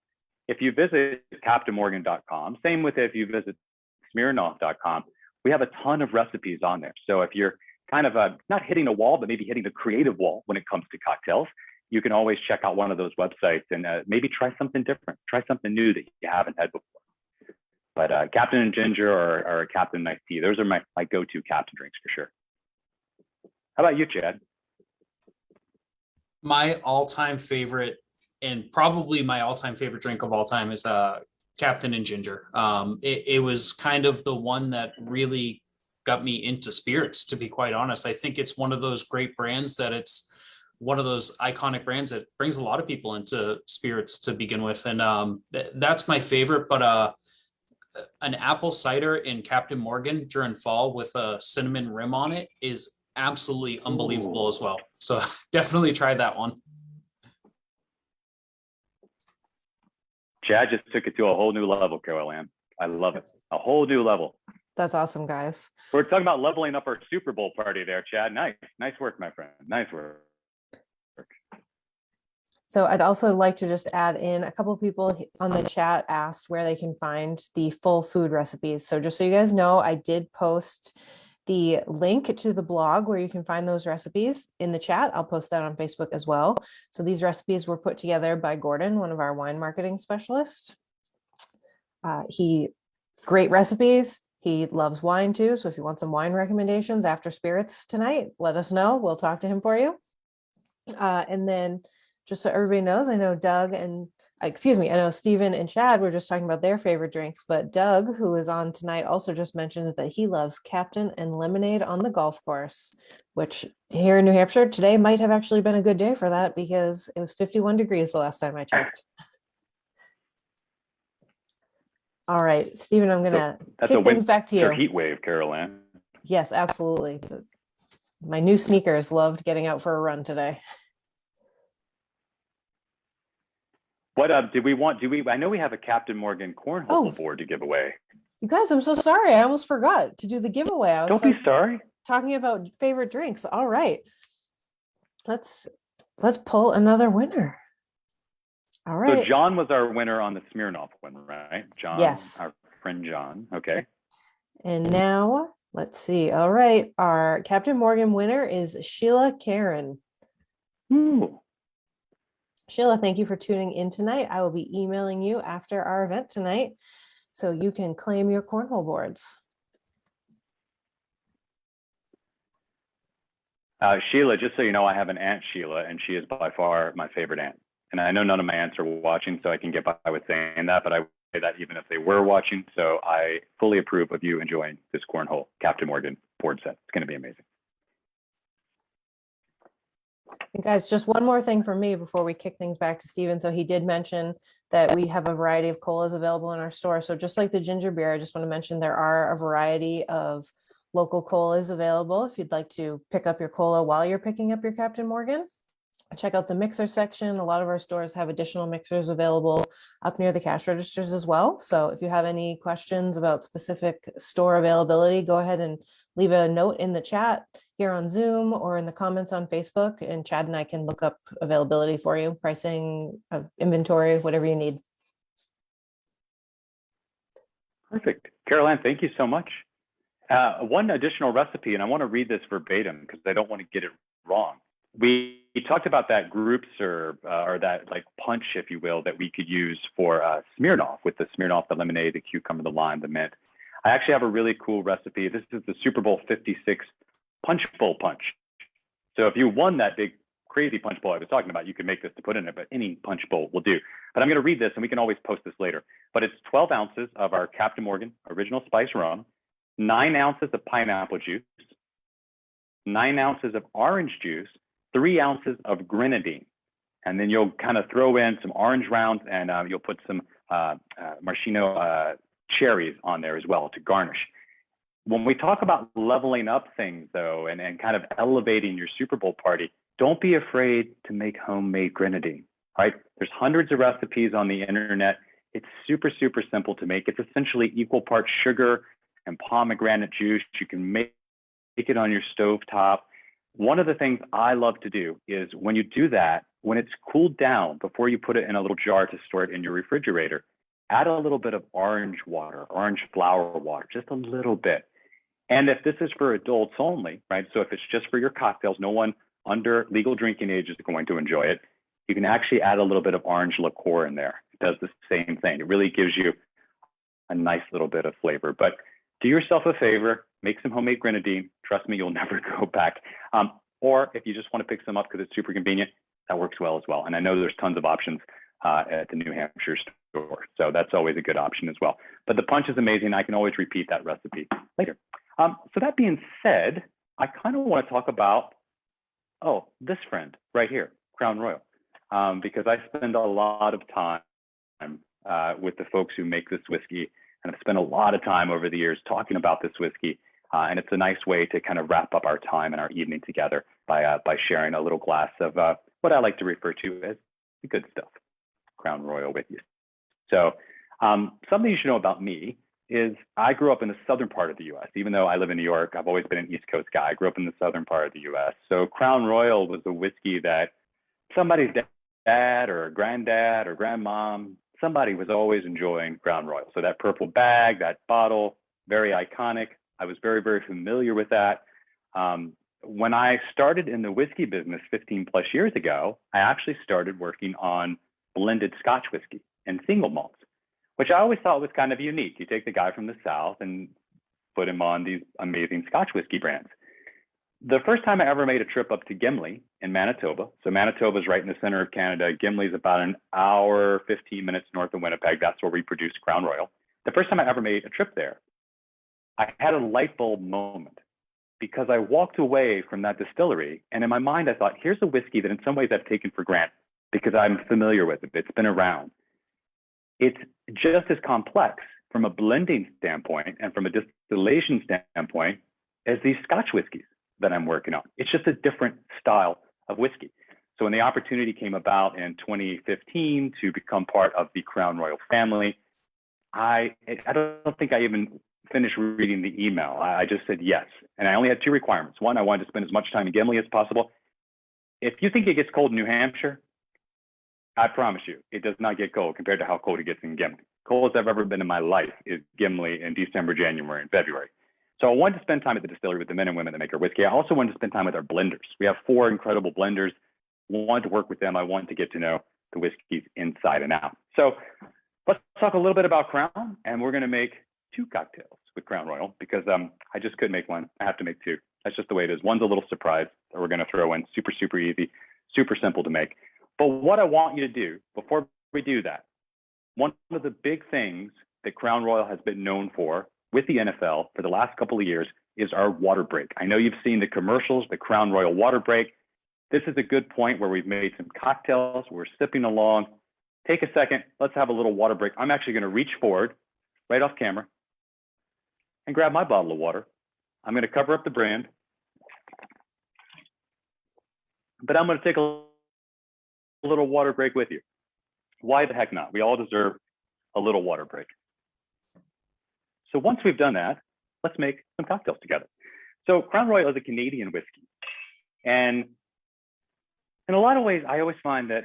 if you visit CaptainMorgan.com, same with if you visit Smirnoff.com, we have a ton of recipes on there. So if you're kind of not hitting a wall, but maybe hitting the creative wall when it comes to cocktails, you can always check out one of those websites and maybe try something different, try something new that you haven't had before. But Captain and Ginger or Captain Iced Tea, those are my go-to Captain drinks for sure. How about you, Chad?
My all-time favorite, and probably my all-time favorite drink of all time, is Captain and Ginger. It was kind of the one that really got me into spirits, to be quite honest. I think it's one of those great brands that it's one of those iconic brands that brings a lot of people into spirits to begin with. And that's my favorite, but an apple cider in Captain Morgan during fall with a cinnamon rim on it is absolutely unbelievable as well. So definitely try that one.
Chad just took it to a whole new level, Carol Ann. I love it. A whole new level.
That's awesome, guys.
We're talking about leveling up our Super Bowl party there, Chad. Nice work, my friend. Nice work.
So I'd also like to just add in, a couple of people on the chat asked where they can find the full food recipes. So just so you guys know, I did post the link to the blog where you can find those recipes in the chat. I'll post that on Facebook as well. So these recipes were put together by Gordon, one of our wine marketing specialists. Great recipes. He loves wine too. So if you want some wine recommendations after spirits tonight, let us know. We'll talk to him for you. And then just so everybody knows, I know I know Stephen and Chad were just talking about their favorite drinks, but Doug, who is on tonight, also just mentioned that he loves Captain and Lemonade on the golf course, which here in New Hampshire today might have actually been a good day for that because it was 51 degrees the last time I checked. All right, Stephen, I'm going to kick things back to you.
Heat wave, Carol Ann.
Yes, absolutely. My new sneakers loved getting out for a run today.
What I know we have a Captain Morgan Cornhole board to give away.
You guys, I'm so sorry. I almost forgot to do the giveaway.
Don't be sorry.
Talking about favorite drinks. All right. Let's pull another winner. All right.
So John was our winner on the Smirnoff one, right? John,
yes.
Our friend John. Okay.
And now let's see. All right. Our Captain Morgan winner is Sheila Karen.
Ooh.
Sheila, thank you for tuning in tonight. I will be emailing you after our event tonight so you can claim your cornhole boards.
Sheila, just so you know, I have an aunt, Sheila, and she is by far my favorite aunt. And I know none of my aunts are watching, so I can get by with saying that, but I would say that even if they were watching. So I fully approve of you enjoying this cornhole Captain Morgan board set. It's going to be amazing.
And guys, just one more thing from me before we kick things back to Stephen. So he did mention that we have a variety of colas available in our store. So just like the ginger beer, I just want to mention there are a variety of local colas available. If you'd like to pick up your cola while you're picking up your Captain Morgan, check out the mixer section. A lot of our stores have additional mixers available up near the cash registers as well. So if you have any questions about specific store availability, go ahead and leave a note in the chat. here on Zoom or in the comments on Facebook, and Chad and I can look up availability for you, pricing, inventory, whatever you need.
Perfect. Caroline, thank you so much. One additional recipe, and I want to read this verbatim because I don't want to get it wrong. We talked about that group serve or that like punch, if you will, that we could use for Smirnoff with the Smirnoff, the lemonade, the cucumber, the lime, the mint. I actually have a really cool recipe. This is the Super Bowl 56 punch bowl punch. So if you won that big crazy punch bowl I was talking about, you could make this to put in it, but any punch bowl will do. But I'm going to read this and we can always post this later. But it's 12 ounces of our Captain Morgan original spice rum, 9 ounces of pineapple juice, 9 ounces of orange juice, 3 ounces of grenadine. And then you'll kind of throw in some orange rounds and you'll put some maraschino cherries on there as well to garnish. When we talk about leveling up things though, and kind of elevating your Super Bowl party, don't be afraid to make homemade grenadine, right? There's hundreds of recipes on the internet. It's super, super simple to make. It's essentially equal parts sugar and pomegranate juice. You can make it on your stovetop. One of the things I love to do is when you do that, when it's cooled down, before you put it in a little jar to store it in your refrigerator, add a little bit of orange water, orange flower water, just a little bit. And if this is for adults only, right? So if it's just for your cocktails, no one under legal drinking age is going to enjoy it. You can actually add a little bit of orange liqueur in there. It does the same thing. It really gives you a nice little bit of flavor. But do yourself a favor, make some homemade grenadine. Trust me, you'll never go back. Or if you just want to pick some up because it's super convenient, that works well as well. And I know there's tons of options at the New Hampshire store. So that's always a good option as well. But the punch is amazing. I can always repeat that recipe later. So that being said, I kind of want to talk about, this friend right here, Crown Royal, because I spend a lot of time with the folks who make this whiskey. And I've spent a lot of time over the years talking about this whiskey. And it's a nice way to kind of wrap up our time and our evening together by sharing a little glass of what I like to refer to as the good stuff, Crown Royal with you. So something you should know about me is I grew up in the southern part of the US. Even though I live in New York, I've always been an East Coast guy. I grew up in the southern part of the US. So Crown Royal was a whiskey that somebody's dad or granddad or grandmom, somebody was always enjoying Crown Royal. So that purple bag, that bottle, very iconic. I was very, very familiar with that. When I started in the whiskey business 15 plus years ago, I actually started working on blended Scotch whiskey and single malts, which I always thought was kind of unique. You take the guy from the South and put him on these amazing Scotch whiskey brands. The first time I ever made a trip up to Gimli in Manitoba. So Manitoba is right in the center of Canada. Gimli is about an hour, 15 minutes north of Winnipeg. That's where we produce Crown Royal. The first time I ever made a trip there, I had a light bulb moment because I walked away from that distillery. And in my mind, I thought, here's a whiskey that in some ways I've taken for granted because I'm familiar with it. It's been around. It's just as complex from a blending standpoint and from a distillation standpoint as these Scotch whiskeys that I'm working on. It's just a different style of whiskey. So when the opportunity came about in 2015 to become part of the Crown Royal family, I don't think I even finished reading the email. I just said yes. And I only had two requirements. One, I wanted to spend as much time in Gimli as possible. If you think it gets cold in New Hampshire, I promise you, it does not get cold compared to how cold it gets in Gimli. Coldest I've ever been in my life is Gimli in December, January, and February. So I wanted to spend time at the distillery with the men and women that make our whiskey. I also wanted to spend time with our blenders. We have 4 incredible blenders. I wanted to work with them. I wanted to get to know the whiskeys inside and out. So let's talk a little bit about Crown, and we're going to make 2 cocktails with Crown Royal because I just couldn't make one. I have to make 2. That's just the way it is. One's a little surprise that we're going to throw in. Super, super easy, super simple to make. But what I want you to do before we do that, one of the big things that Crown Royal has been known for with the NFL for the last couple of years is our water break. I know you've seen the commercials, the Crown Royal water break. This is a good point where we've made some cocktails. We're sipping along. Take a second. Let's have a little water break. I'm actually going to reach forward right off camera and grab my bottle of water. I'm going to cover up the brand, but I'm going to take a little water break with you. Why the heck not? We all deserve a little water break. So once we've done that, let's make some cocktails together. So Crown Royal is a Canadian whiskey. And in a lot of ways, I always find that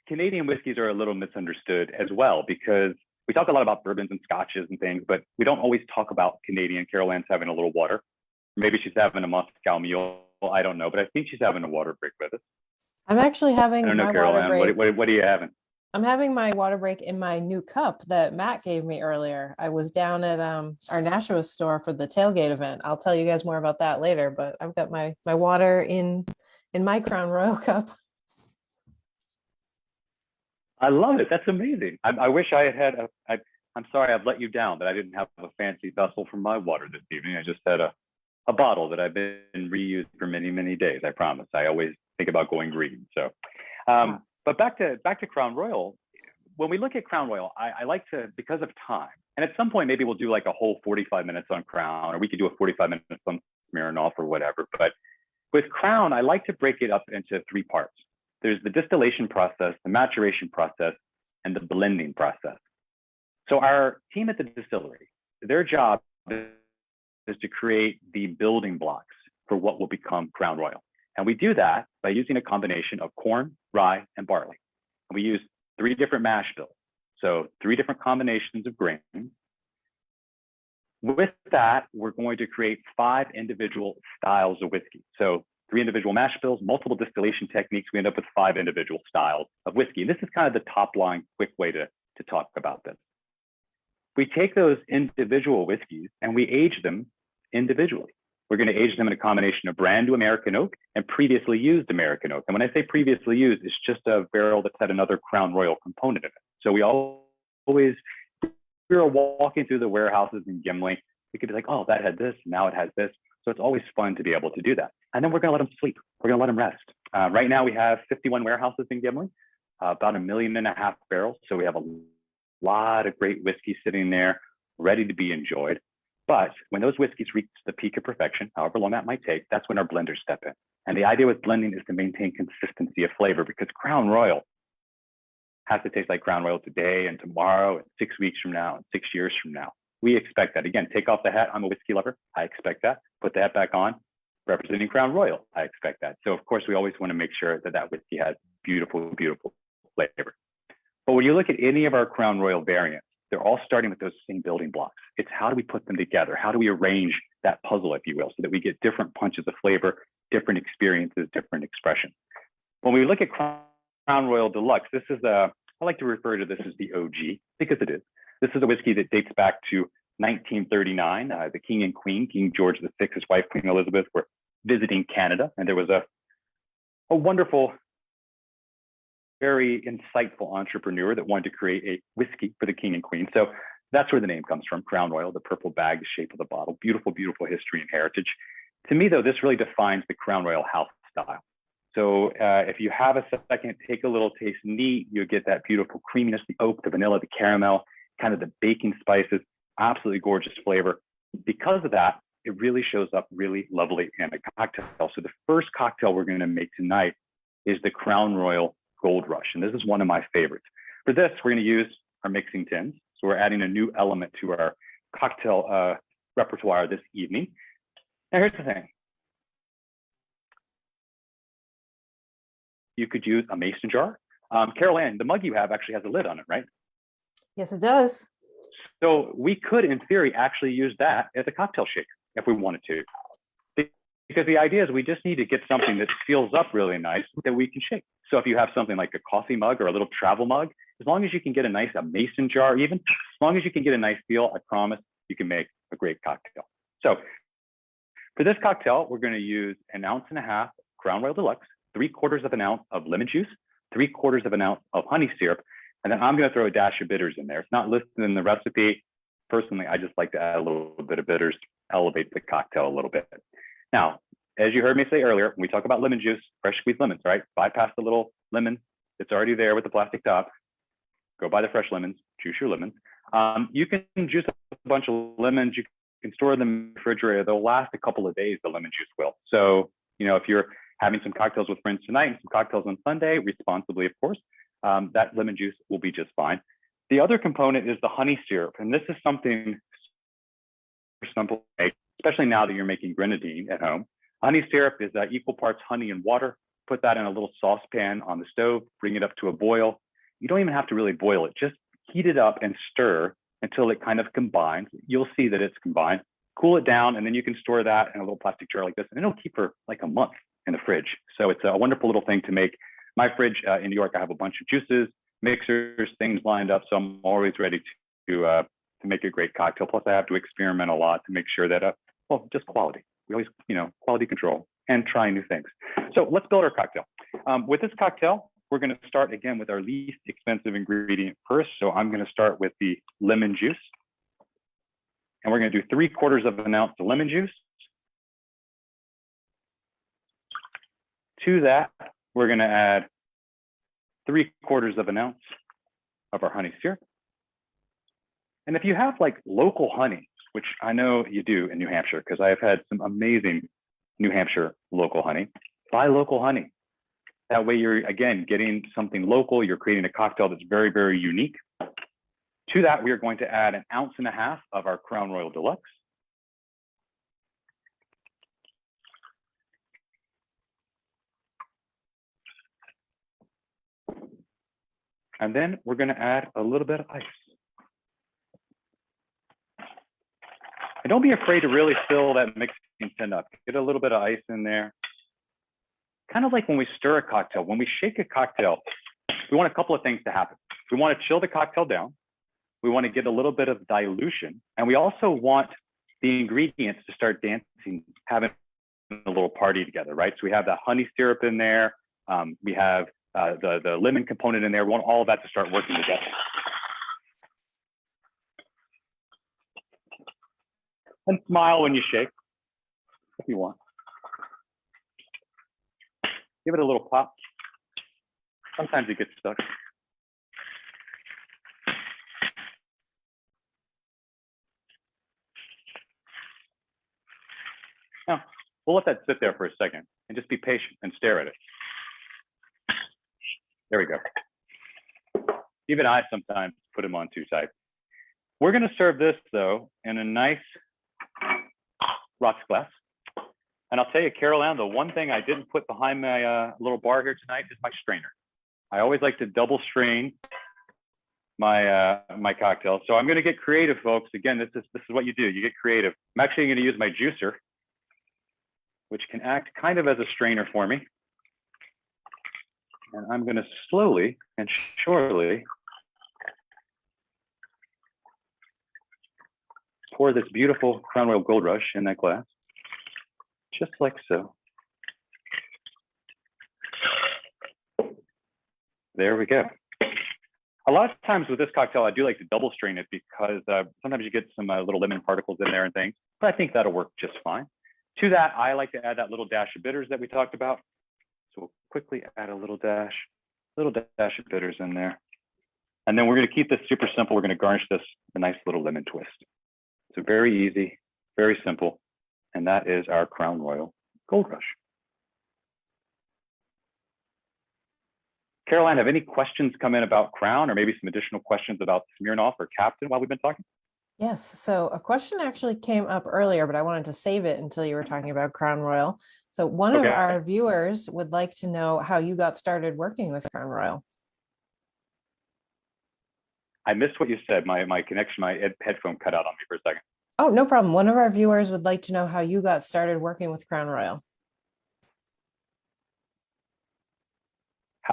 Canadian whiskeys are a little misunderstood as well, because we talk a lot about bourbons and scotches and things, but we don't always talk about Canadian. Carol Ann's having a little water. Maybe she's having a Moscow Mule. I don't know, but I think she's having a water break with us.
I'm actually having
I don't know,
my
Carol
water
Ann,
break.
what are you having?
I'm having my water break in my new cup that Matt gave me earlier. I was down at our Nashua store for the tailgate event. I'll tell you guys more about that later, but I've got my water in my Crown Royal cup.
I love it. That's amazing. I wish I had I'm sorry I've let you down, that I didn't have a fancy vessel for my water this evening. I just had a bottle that I've been reused for many, many days. I promise. I always think about going green. So, but back to Crown Royal. When we look at Crown Royal, I like to, because of time, and at some point maybe we'll do like a whole 45 minutes on Crown, or we could do a 45 minutes on Smirnoff or whatever. But with Crown, I like to break it up into three parts. There's the distillation process, the maturation process, and the blending process. So our team at the distillery, their job is to create the building blocks for what will become Crown Royal. And we do that by using a combination of corn, rye, and barley. And we use 3 different mash bills. So 3 different combinations of grain. With that, we're going to create 5 individual styles of whiskey. So 3 individual mash bills, multiple distillation techniques, we end up with 5 individual styles of whiskey. And this is kind of the top line, quick way to talk about this. We take those individual whiskeys and we age them individually. We're going to age them in a combination of brand new American oak and previously used American oak. And when I say previously used, it's just a barrel that's had another Crown Royal component in it. So we always, we were walking through the warehouses in Gimli, we could be like, oh, that had this, now it has this. So it's always fun to be able to do that. And then we're going to let them sleep. We're going to let them rest. Right now we have 51 warehouses in Gimli, about 1.5 million barrels. So we have a lot of great whiskey sitting there, ready to be enjoyed. But when those whiskeys reach the peak of perfection, however long that might take, that's when our blenders step in. And the idea with blending is to maintain consistency of flavor, because Crown Royal has to taste like Crown Royal today and tomorrow and 6 weeks from now and 6 years from now. We expect that. Again, take off the hat. I'm a whiskey lover. I expect that. Put the hat back on. Representing Crown Royal, I expect that. So of course, we always want to make sure that that whiskey has beautiful, beautiful flavor. But when you look at any of our Crown Royal variants, they're all starting with those same building blocks. It's how do we put them together? How do we arrange that puzzle, if you will, so that we get different punches of flavor, different experiences, different expressions. When we look at Crown Royal Deluxe, this is I like to refer to this as the OG, because it is. This is a whiskey that dates back to 1939. The King and Queen, King George VI, his wife, Queen Elizabeth, were visiting Canada. And there was a wonderful, very insightful entrepreneur that wanted to create a whiskey for the King and Queen. So that's where the name comes from, Crown Royal, the purple bag, the shape of the bottle. Beautiful, beautiful history and heritage. To me, though, this really defines the Crown Royal house style. So if you have a second, take a little taste neat, you'll get that beautiful creaminess, the oak, the vanilla, the caramel, kind of the baking spices, absolutely gorgeous flavor. Because of that, it really shows up really lovely in a cocktail. So the first cocktail we're going to make tonight is the Crown Royal Gold Rush. And this is one of my favorites. For this, we're going to use our mixing tins. So we're adding a new element to our cocktail repertoire this evening. Now here's the thing. You could use a mason jar. Carol Ann, the mug you have actually has a lid on it, right?
Yes, it does.
So we could, in theory, actually use that as a cocktail shaker if we wanted to. Because the idea is we just need to get something that seals up really nice that we can shake. So if you have something like a coffee mug or a little travel mug, as long as you can get a mason jar even, as long as you can get a nice feel, I promise you can make a great cocktail. So for this cocktail, we're going to use 1.5 ounces Crown Royal Deluxe, 3/4 of an ounce of lemon juice, 3/4 of an ounce of honey syrup, and then I'm going to throw a dash of bitters in there. It's not listed in the recipe. Personally, I just like to add a little bit of bitters, elevate the cocktail a little bit. Now, as you heard me say earlier, when we talk about lemon juice, fresh squeezed lemons, right? Bypass the little lemon that's already there with the plastic top. Go buy the fresh lemons, juice your lemons. You can juice a bunch of lemons. You can store them in the refrigerator. They'll last a couple of days, the lemon juice will. So, you know, if you're having some cocktails with friends tonight and some cocktails on Sunday, responsibly, of course, that lemon juice will be just fine. The other component is the honey syrup. And this is something simple to make. especially now that you're making grenadine at home. Honey syrup is equal parts honey and water. Put that in a little saucepan on the stove, bring it up to a boil. You don't even have to really boil it, just heat it up and stir until it kind of combines. You'll see that it's combined. Cool it down, and then you can store that in a little plastic jar like this, and it'll keep for like a month in the fridge. So it's a wonderful little thing to make. My fridge in New York, I have a bunch of juices, mixers, things lined up, so I'm always ready to make a great cocktail. Plus, I have to experiment a lot to make sure that, well, just quality. We always, quality control and try new things. So let's build our cocktail. With this cocktail, we're going to start again with our least expensive ingredient first. So I'm going to start with the lemon juice. And we're going to do 3/4 of an ounce of lemon juice. To that, we're going to add 3/4 of an ounce of our honey syrup. And if you have like local honey, which I know you do in New Hampshire, because I have had some amazing New Hampshire local honey, buy local honey. That way you're, again, getting something local. You're creating a cocktail that's very, very unique. To that, we are going to add 1.5 ounces of our Crown Royal Deluxe. And then we're going to add a little bit of ice. And don't be afraid to really fill that mixing tin up. Get a little bit of ice in there. Kind of like when we stir a cocktail. When we shake a cocktail, we want a couple of things to happen. We want to chill the cocktail down. We want to get a little bit of dilution. And we also want the ingredients to start dancing, having a little party together, right? So we have that honey syrup in there. We have the lemon component in there. We want all of that to start working together. And smile when you shake, if you want. Give it a little pop. Sometimes it gets stuck. Now, we'll let that sit there for a second and just be patient and stare at it. There we go. Even I sometimes put them on too tight. We're going to serve this, though, in a nice rocks glass. And I'll tell you, Carol Ann, the one thing I didn't put behind my little bar here tonight is my strainer. I always like to double strain my my cocktail. So I'm going to get creative, folks. Again, this is what you do. You get creative. I'm actually going to use my juicer, which can act kind of as a strainer for me. And I'm going to slowly and surely pour this beautiful Crown Royal Gold Rush in that glass, just like so. There we go. A lot of times with this cocktail, I do like to double strain it because sometimes you get some little lemon particles in there and things, but I think that'll work just fine. To that, I like to add that little dash of bitters that we talked about. So we'll quickly add a little dash of bitters in there. And then we're going to keep this super simple. We're going to garnish this with a nice little lemon twist. So very easy, very simple. And that is our Crown Royal Gold Rush. Caroline, have any questions come in about Crown or maybe some additional questions about Smirnoff or Captain while we've been talking?
Yes, so a question actually came up earlier, but I wanted to save it until you were talking about Crown Royal. So one of our viewers would like to know how you got started working with Crown Royal.
I missed what you said. My connection, my headphone cut out on me for a second.
Oh, no problem. One of our viewers would like to know how you got started working with Crown Royal.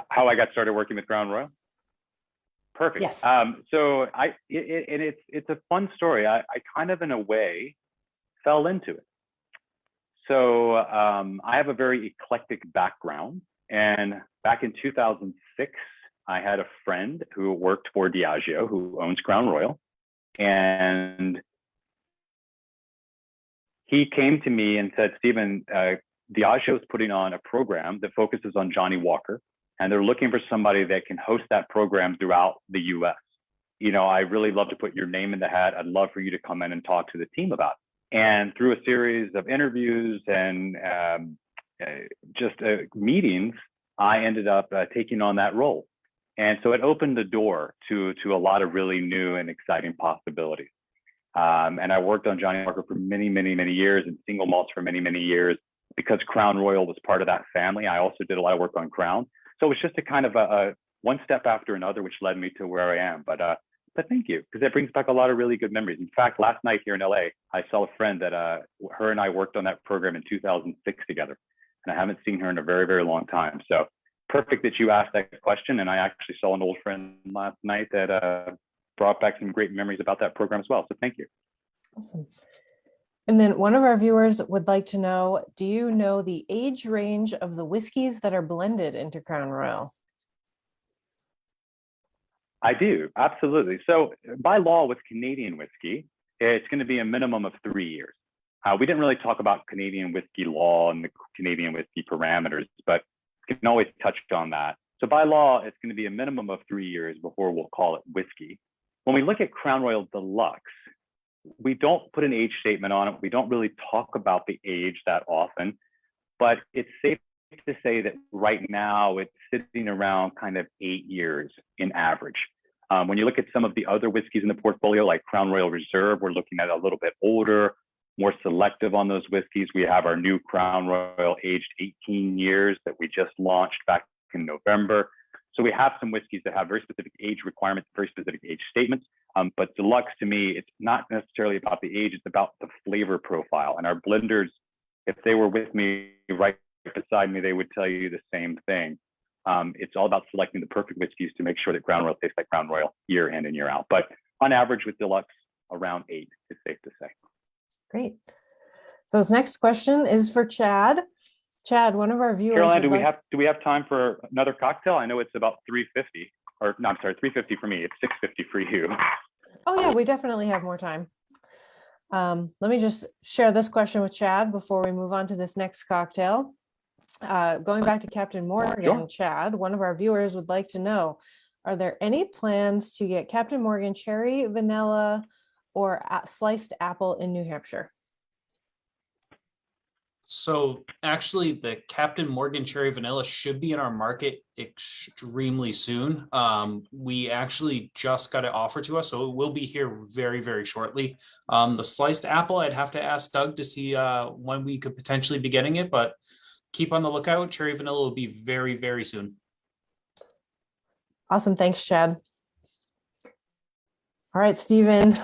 How I got started working with Crown Royal? Perfect.
Yes.
So it's a fun story. I kind of, in a way, fell into it. So I have a very eclectic background. And back in 2006, I had a friend who worked for Diageo, who owns Crown Royal. And he came to me and said, Stephen, Diageo is putting on a program that focuses on Johnny Walker. And they're looking for somebody that can host that program throughout the US. You know, I really love to put your name in the hat. I'd love for you to come in and talk to the team about it. And through a series of interviews and meetings, I ended up taking on that role. And so it opened the door to a lot of really new and exciting possibilities. And I worked on Johnny Walker for many, many, many years and single malts for many, many years. Because Crown Royal was part of that family, I also did a lot of work on Crown. So it was just a kind of a one step after another, which led me to where I am. But thank you, because it brings back a lot of really good memories. In fact, last night here in LA, I saw a friend that her and I worked on that program in 2006 together. And I haven't seen her in a very, very long time. So perfect that you asked that question. And I actually saw an old friend last night that brought back some great memories about that program as well. So thank you.
Awesome. And then one of our viewers would like to know, do you know the age range of the whiskeys that are blended into Crown Royal?
I do, absolutely. So by law with Canadian whiskey, it's going to be a minimum of 3 years. We didn't really talk about Canadian whiskey law and the Canadian whiskey parameters, but we can always touch on that. So by law, it's going to be a minimum of 3 years before we'll call it whiskey. When we look at Crown Royal Deluxe, we don't put an age statement on it. We don't really talk about the age that often, but it's safe to say that right now it's sitting around kind of 8 years in average. When you look at some of the other whiskeys in the portfolio, like Crown Royal Reserve, we're looking at a little bit older, more selective on those whiskeys. We have our new Crown Royal aged 18 years that we just launched back in November. So we have some whiskeys that have very specific age requirements, very specific age statements. But Deluxe, to me, it's not necessarily about the age, it's about the flavor profile. And our blenders, if they were with me right beside me, they would tell you the same thing. It's all about selecting the perfect whiskeys to make sure that Crown Royal tastes like Crown Royal year in and year out. But on average with Deluxe, around 8 is safe to say.
Great. So this next question is for Chad. Chad, one of our viewers.
Caroline, do we have time for another cocktail? I know it's about 350, or no, I'm sorry, 350 for me. It's 650 for you.
Oh yeah, we definitely have more time. Let me just share this question with Chad before we move on to this next cocktail. Going back to Captain Morgan,
Sure.
Chad, one of our viewers would like to know, are there any plans to get Captain Morgan cherry, vanilla, or sliced apple in New Hampshire?
So actually the Captain Morgan Cherry Vanilla should be in our market extremely soon. We actually just got it offered to us, so it will be here very, very shortly. The sliced apple, I'd have to ask Doug to see when we could potentially be getting it, but keep on the lookout. Cherry Vanilla will be very, very soon.
Awesome. Thanks, Chad. All right, Stephen,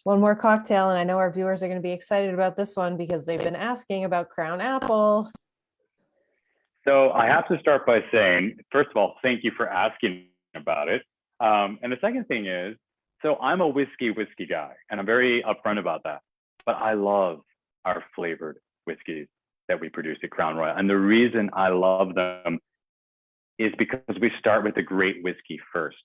one more cocktail. And I know our viewers are going to be excited about this one because they've been asking about Crown Apple.
So I have to start by saying, first of all, thank you for asking about it. And the second thing is, so I'm a whiskey guy, and I'm very upfront about that. But I love our flavored whiskeys that we produce at Crown Royal. And the reason I love them is because we start with a great whiskey first.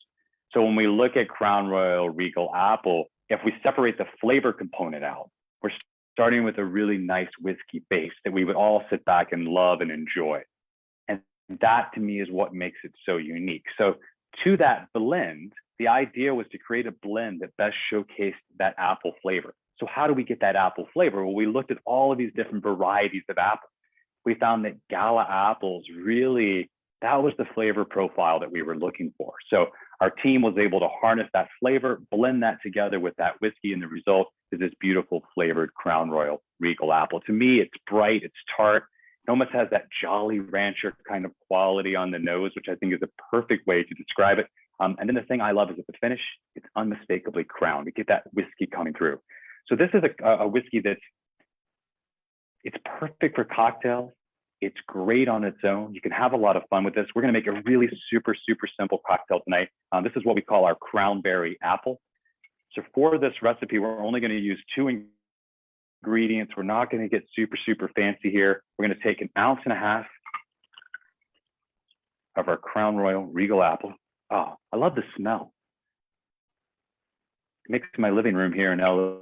So when we look at Crown Royal Regal Apple, if we separate the flavor component out, we're starting with a really nice whiskey base that we would all sit back and love and enjoy. And that to me is what makes it so unique. So to that blend, the idea was to create a blend that best showcased that apple flavor. So how do we get that apple flavor? Well, we looked at all of these different varieties of apple. We found that Gala apples really, that was the flavor profile that we were looking for. So our team was able to harness that flavor, blend that together with that whiskey, and the result is this beautiful flavored Crown Royal Regal Apple. To me, it's bright, it's tart. It almost has that Jolly Rancher kind of quality on the nose, which I think is a perfect way to describe it. And then the thing I love is at the finish, it's unmistakably Crown. We get that whiskey coming through. So this is a whiskey it's perfect for cocktails. It's great on its own. You can have a lot of fun with this. We're going to make a really super, super simple cocktail tonight. This is what we call our cranberry apple. So for this recipe, we're only going to use 2 ingredients. We're not going to get super, super fancy here. We're going to take 1.5 ounces of our Crown Royal Regal Apple. Oh, I love the smell. It makes my living room here in LA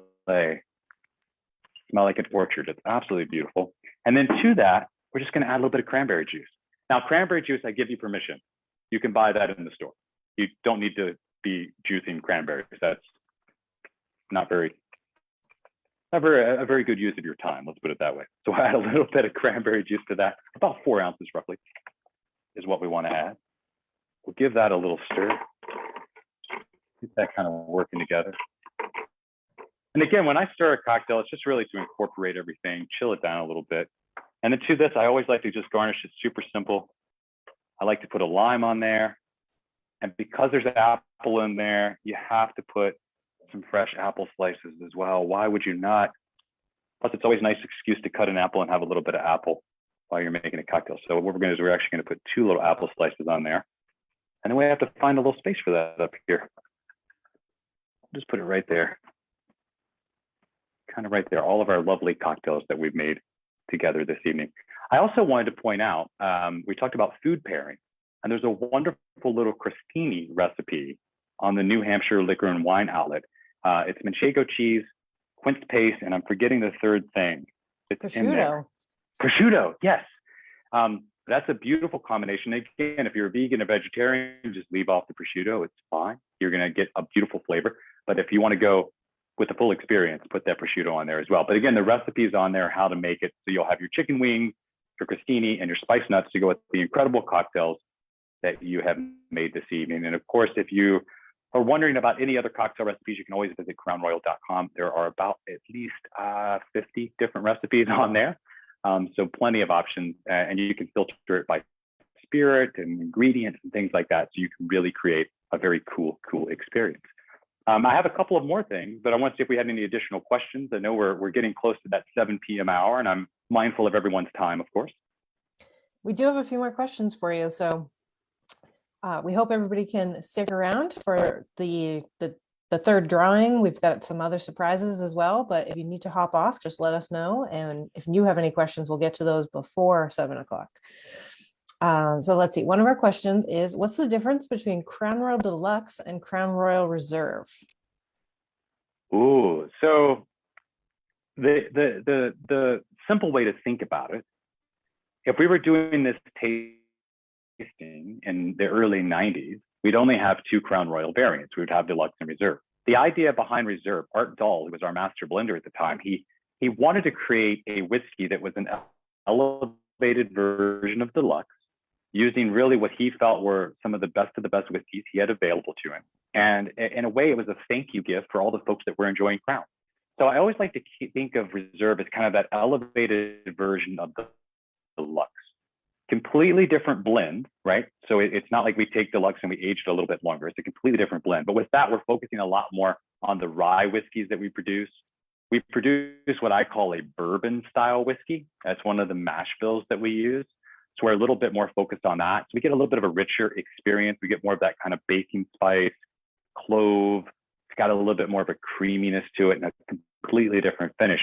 smell like an orchard. It's absolutely beautiful. And then to that, we're just going to add a little bit of cranberry juice. Now, cranberry juice, I give you permission. You can buy that in the store. You don't need to be juicing cranberries. That's not a very good use of your time. Let's put it that way. So add a little bit of cranberry juice to that. About 4 ounces roughly is what we want to add. We'll give that a little stir. Get that kind of working together. And again, when I stir a cocktail, it's just really to incorporate everything, chill it down a little bit. And then to this, I always like to just garnish it super simple. I like to put a lime on there. And because there's apple in there, you have to put some fresh apple slices as well. Why would you not? Plus, it's always a nice excuse to cut an apple and have a little bit of apple while you're making a cocktail. So what we're going to do is we're actually going to put 2 little apple slices on there. And then we have to find a little space for that up here. Just put it right there. Kind of right there. All of our lovely cocktails that we've made together this evening. I also wanted to point out, we talked about food pairing, and there's a wonderful little crostini recipe on the New Hampshire Liquor and Wine outlet. It's manchego cheese, quince paste, and I'm forgetting the third thing. It's in there. Prosciutto, yes. That's a beautiful combination. Again, if you're a vegan or vegetarian, just leave off the prosciutto. It's fine. You're going to get a beautiful flavor. But if you want to go with the full experience, put that prosciutto on there as well. But again, the recipe is on there, how to make it. So you'll have your chicken wings, your crostini, and your spice nuts to go with the incredible cocktails that you have made this evening. And of course, if you are wondering about any other cocktail recipes, you can always visit crownroyal.com. There are about at least 50 different recipes on there. So plenty of options, and you can filter it by spirit and ingredients and things like that. So you can really create a very cool experience. I have a couple of more things, but I want to see if we had any additional questions. I know we're getting close to that 7 p.m. hour, and I'm mindful of everyone's time, of course.
We do have a few more questions for you. So we hope everybody can stick around for the third drawing. We've got some other surprises as well, but if you need to hop off, just let us know. And if you have any questions, we'll get to those before 7 o'clock. So let's see. One of our questions is, what's the difference between Crown Royal Deluxe and Crown Royal Reserve?
Ooh, so the simple way to think about it, if we were doing this tasting in the early 90s, we'd only have 2 Crown Royal variants. We would have Deluxe and Reserve. The idea behind Reserve, Art Dahl, who was our master blender at the time, he wanted to create a whiskey that was an elevated version of Deluxe, using really what he felt were some of the best whiskeys he had available to him. And in a way, it was a thank you gift for all the folks that were enjoying Crown. So I always like to think of Reserve as kind of that elevated version of the Deluxe. Completely different blend, right? So it's not like we take Deluxe and we age it a little bit longer. It's a completely different blend. But with that, we're focusing a lot more on the rye whiskeys that we produce. We produce what I call a bourbon style whiskey. That's one of the mash bills that we use. So we're a little bit more focused on that. So we get a little bit of a richer experience. We get more of that kind of baking spice, clove. It's got a little bit more of a creaminess to it and a completely different finish.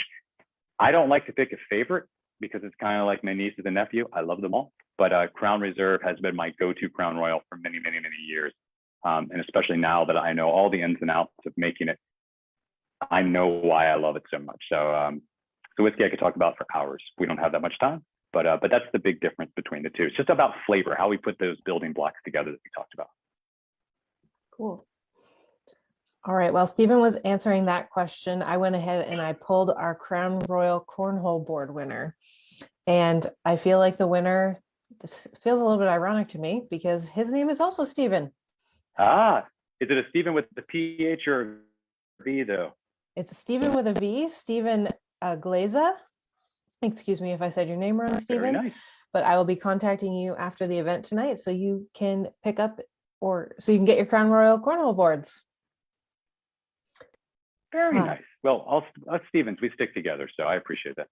I don't like to pick a favorite because it's kind of like my nieces and nephew. I love them all. But Crown Reserve has been my go-to Crown Royal for many, many, many years. And especially now that I know all the ins and outs of making it, I know why I love it so much. So it's a whiskey I could talk about for hours. We don't have that much time. But that's the big difference between the two. It's just about flavor, how we put those building blocks together that we talked about.
Cool. All right. While Stephen was answering that question, I went ahead and I pulled our Crown Royal Cornhole board winner. And I feel like the winner, this feels a little bit ironic to me because his name is also Stephen.
Ah, is it a Stephen with the PH or a V though?
It's Stephen with a V, Stephen Glaza. Excuse me if I said your name wrong, Stephen.
Very nice.
But I will be contacting you after the event tonight so you can pick up so you can get your Crown Royal Cornhole boards.
Very nice. Well, us Stevens, we stick together, so I appreciate that.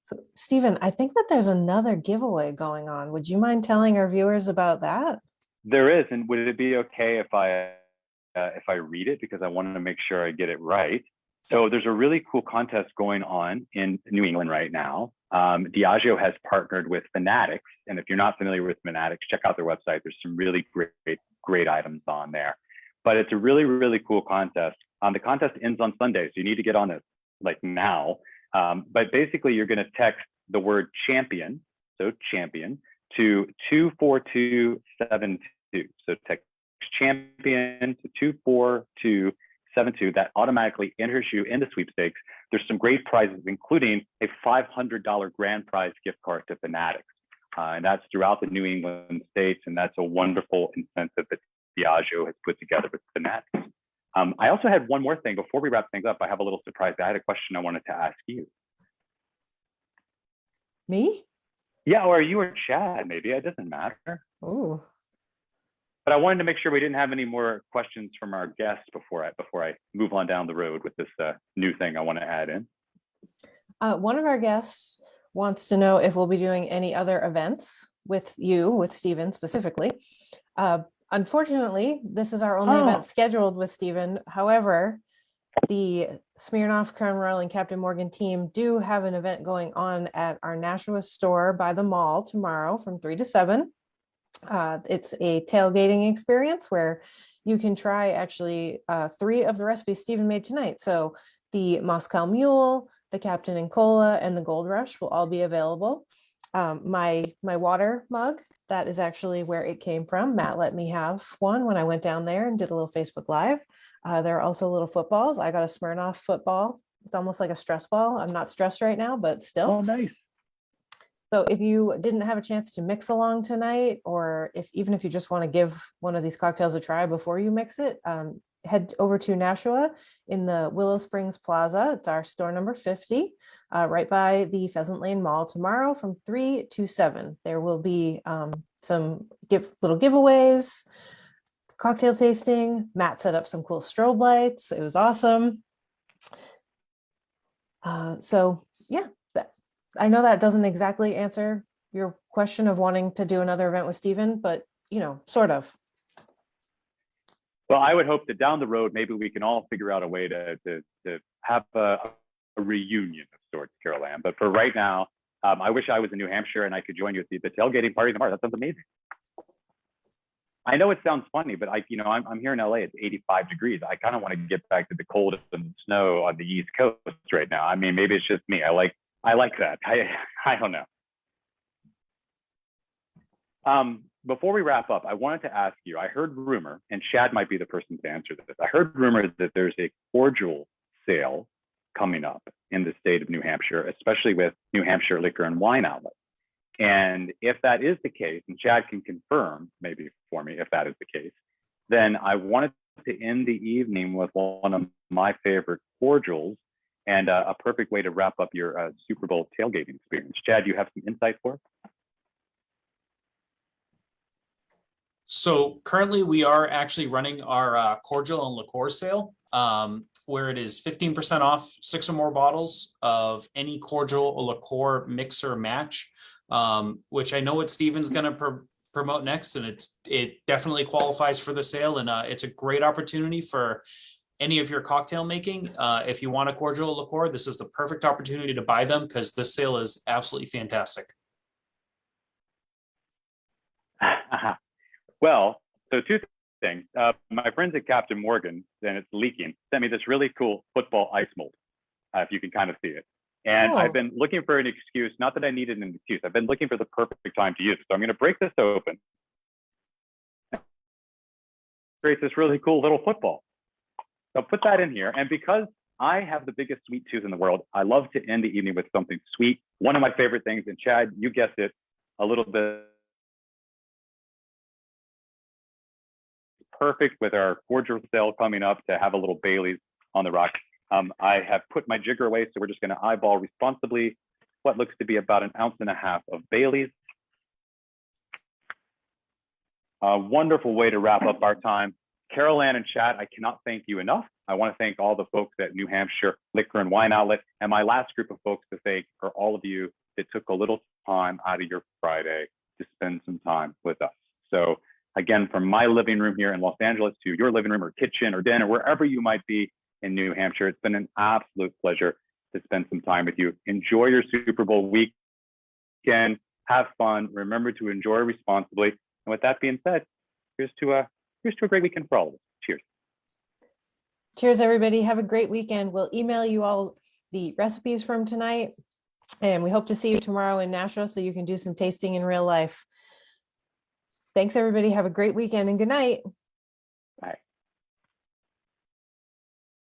So, Stephen, I think that there's another giveaway going on. Would you mind telling our viewers about that?
There is, and would it be okay if I read it, because I wanted to make sure I get it right? So there's a really cool contest going on in New England right now. Diageo has partnered with Fanatics, and if you're not familiar with Fanatics, check out their website. There's some really great items on there. But it's a really, really cool contest. The contest ends on Sunday, so you need to get on it like now. But basically, you're going to text the word champion, so champion, to 24272. So text champion to 24272. That automatically enters you into sweepstakes. There's some great prizes, including a $500 grand prize gift card to Fanatics. And that's throughout the New England states. And that's a wonderful incentive that Diageo has put together with Fanatics. I also had one more thing before we wrap things up. I have a little surprise. I had a question I wanted to ask you.
Me?
Yeah, or you or Chad, maybe. It doesn't matter.
Oh,
But I wanted to make sure we didn't have any more questions from our guests before I move on down the road with this new thing I want to add in.
one of our guests wants to know if we'll be doing any other events with you, with Stephen specifically. Unfortunately, this is our only event scheduled with Stephen. However, the Smirnoff, Crown Royal, and Captain Morgan team do have an event going on at our Nashua store by the mall tomorrow from 3 to 7. It's a tailgating experience where you can try actually 3 of the recipes Stephen made tonight. So the Moscow Mule, the Captain and Cola, and the Gold Rush will all be available. My water mug, that is actually where it came from. Matt let me have one when I went down there and did a little Facebook Live. There are also little footballs. I got a Smirnoff football. It's almost like a stress ball. I'm not stressed right now, but still.
Oh, nice.
So if you didn't have a chance to mix along tonight, or even if you just want to give one of these cocktails a try before you mix it, head over to Nashua in the Willow Springs Plaza. It's our store number 50, right by the Pheasant Lane Mall tomorrow from 3 to 7. There will be some little giveaways, cocktail tasting. Matt set up some cool strobe lights. It was awesome. So yeah, I know that doesn't exactly answer your question of wanting to do another event with Stephen, but sort of.
Well, I would hope that down the road, maybe we can all figure out a way to have a reunion of sorts, Carol Ann. But for right now, I wish I was in New Hampshire and I could join you at the tailgating party tomorrow. That sounds amazing. I know it sounds funny, but I'm here in LA. It's 85 degrees. I kind of want to get back to the cold and snow on the East Coast right now. I mean, maybe it's just me. I like that. I don't know. Before we wrap up, I wanted to ask you, I heard rumor, and Chad might be the person to answer this. I heard rumors that there's a cordial sale coming up in the state of New Hampshire, especially with New Hampshire Liquor and Wine Outlet. And if that is the case, and Chad can confirm maybe for me if that is the case, then I wanted to end the evening with one of my favorite cordials and a perfect way to wrap up your Super Bowl tailgating experience. Chad, you have some insight for us?
So currently we are actually running our cordial and liqueur sale, where it is 15% off 6 or more bottles of any cordial or liqueur mix or match, which I know what Stephen's going to promote next, and it definitely qualifies for the sale, and it's a great opportunity for any of your cocktail making. If you want a cordial or liqueur, this is the perfect opportunity to buy them because this sale is absolutely fantastic.
Well, so 2 things. My friends at Captain Morgan, and it's leaking, sent me this really cool football ice mold, if you can kind of see it. And I've been looking for an excuse, not that I needed an excuse. I've been looking for the perfect time to use it. So I'm going to break this open. Create this really cool little football. So I'll put that in here. And because I have the biggest sweet tooth in the world, I love to end the evening with something sweet. One of my favorite things, and Chad, you guessed it, a little bit perfect with our cordial sale coming up to have a little Bailey's on the rocks. I have put my jigger away, so we're just going to eyeball responsibly what looks to be about 1.5 ounces of Bailey's. A wonderful way to wrap up our time. Carol Ann and Chad, I cannot thank you enough. I want to thank all the folks at New Hampshire Liquor and Wine Outlet. And my last group of folks to thank are all of you that took a little time out of your Friday to spend some time with us. So again, from my living room here in Los Angeles to your living room or kitchen or den or wherever you might be in New Hampshire, it's been an absolute pleasure to spend some time with you. Enjoy your Super Bowl weekend. Have fun. Remember to enjoy responsibly. And with that being said, here's to a great weekend for all of us. Cheers.
Cheers, everybody. Have a great weekend. We'll email you all the recipes from tonight, and we hope to see you tomorrow in Nashua so you can do some tasting in real life. Thanks, everybody. Have a great weekend and good night.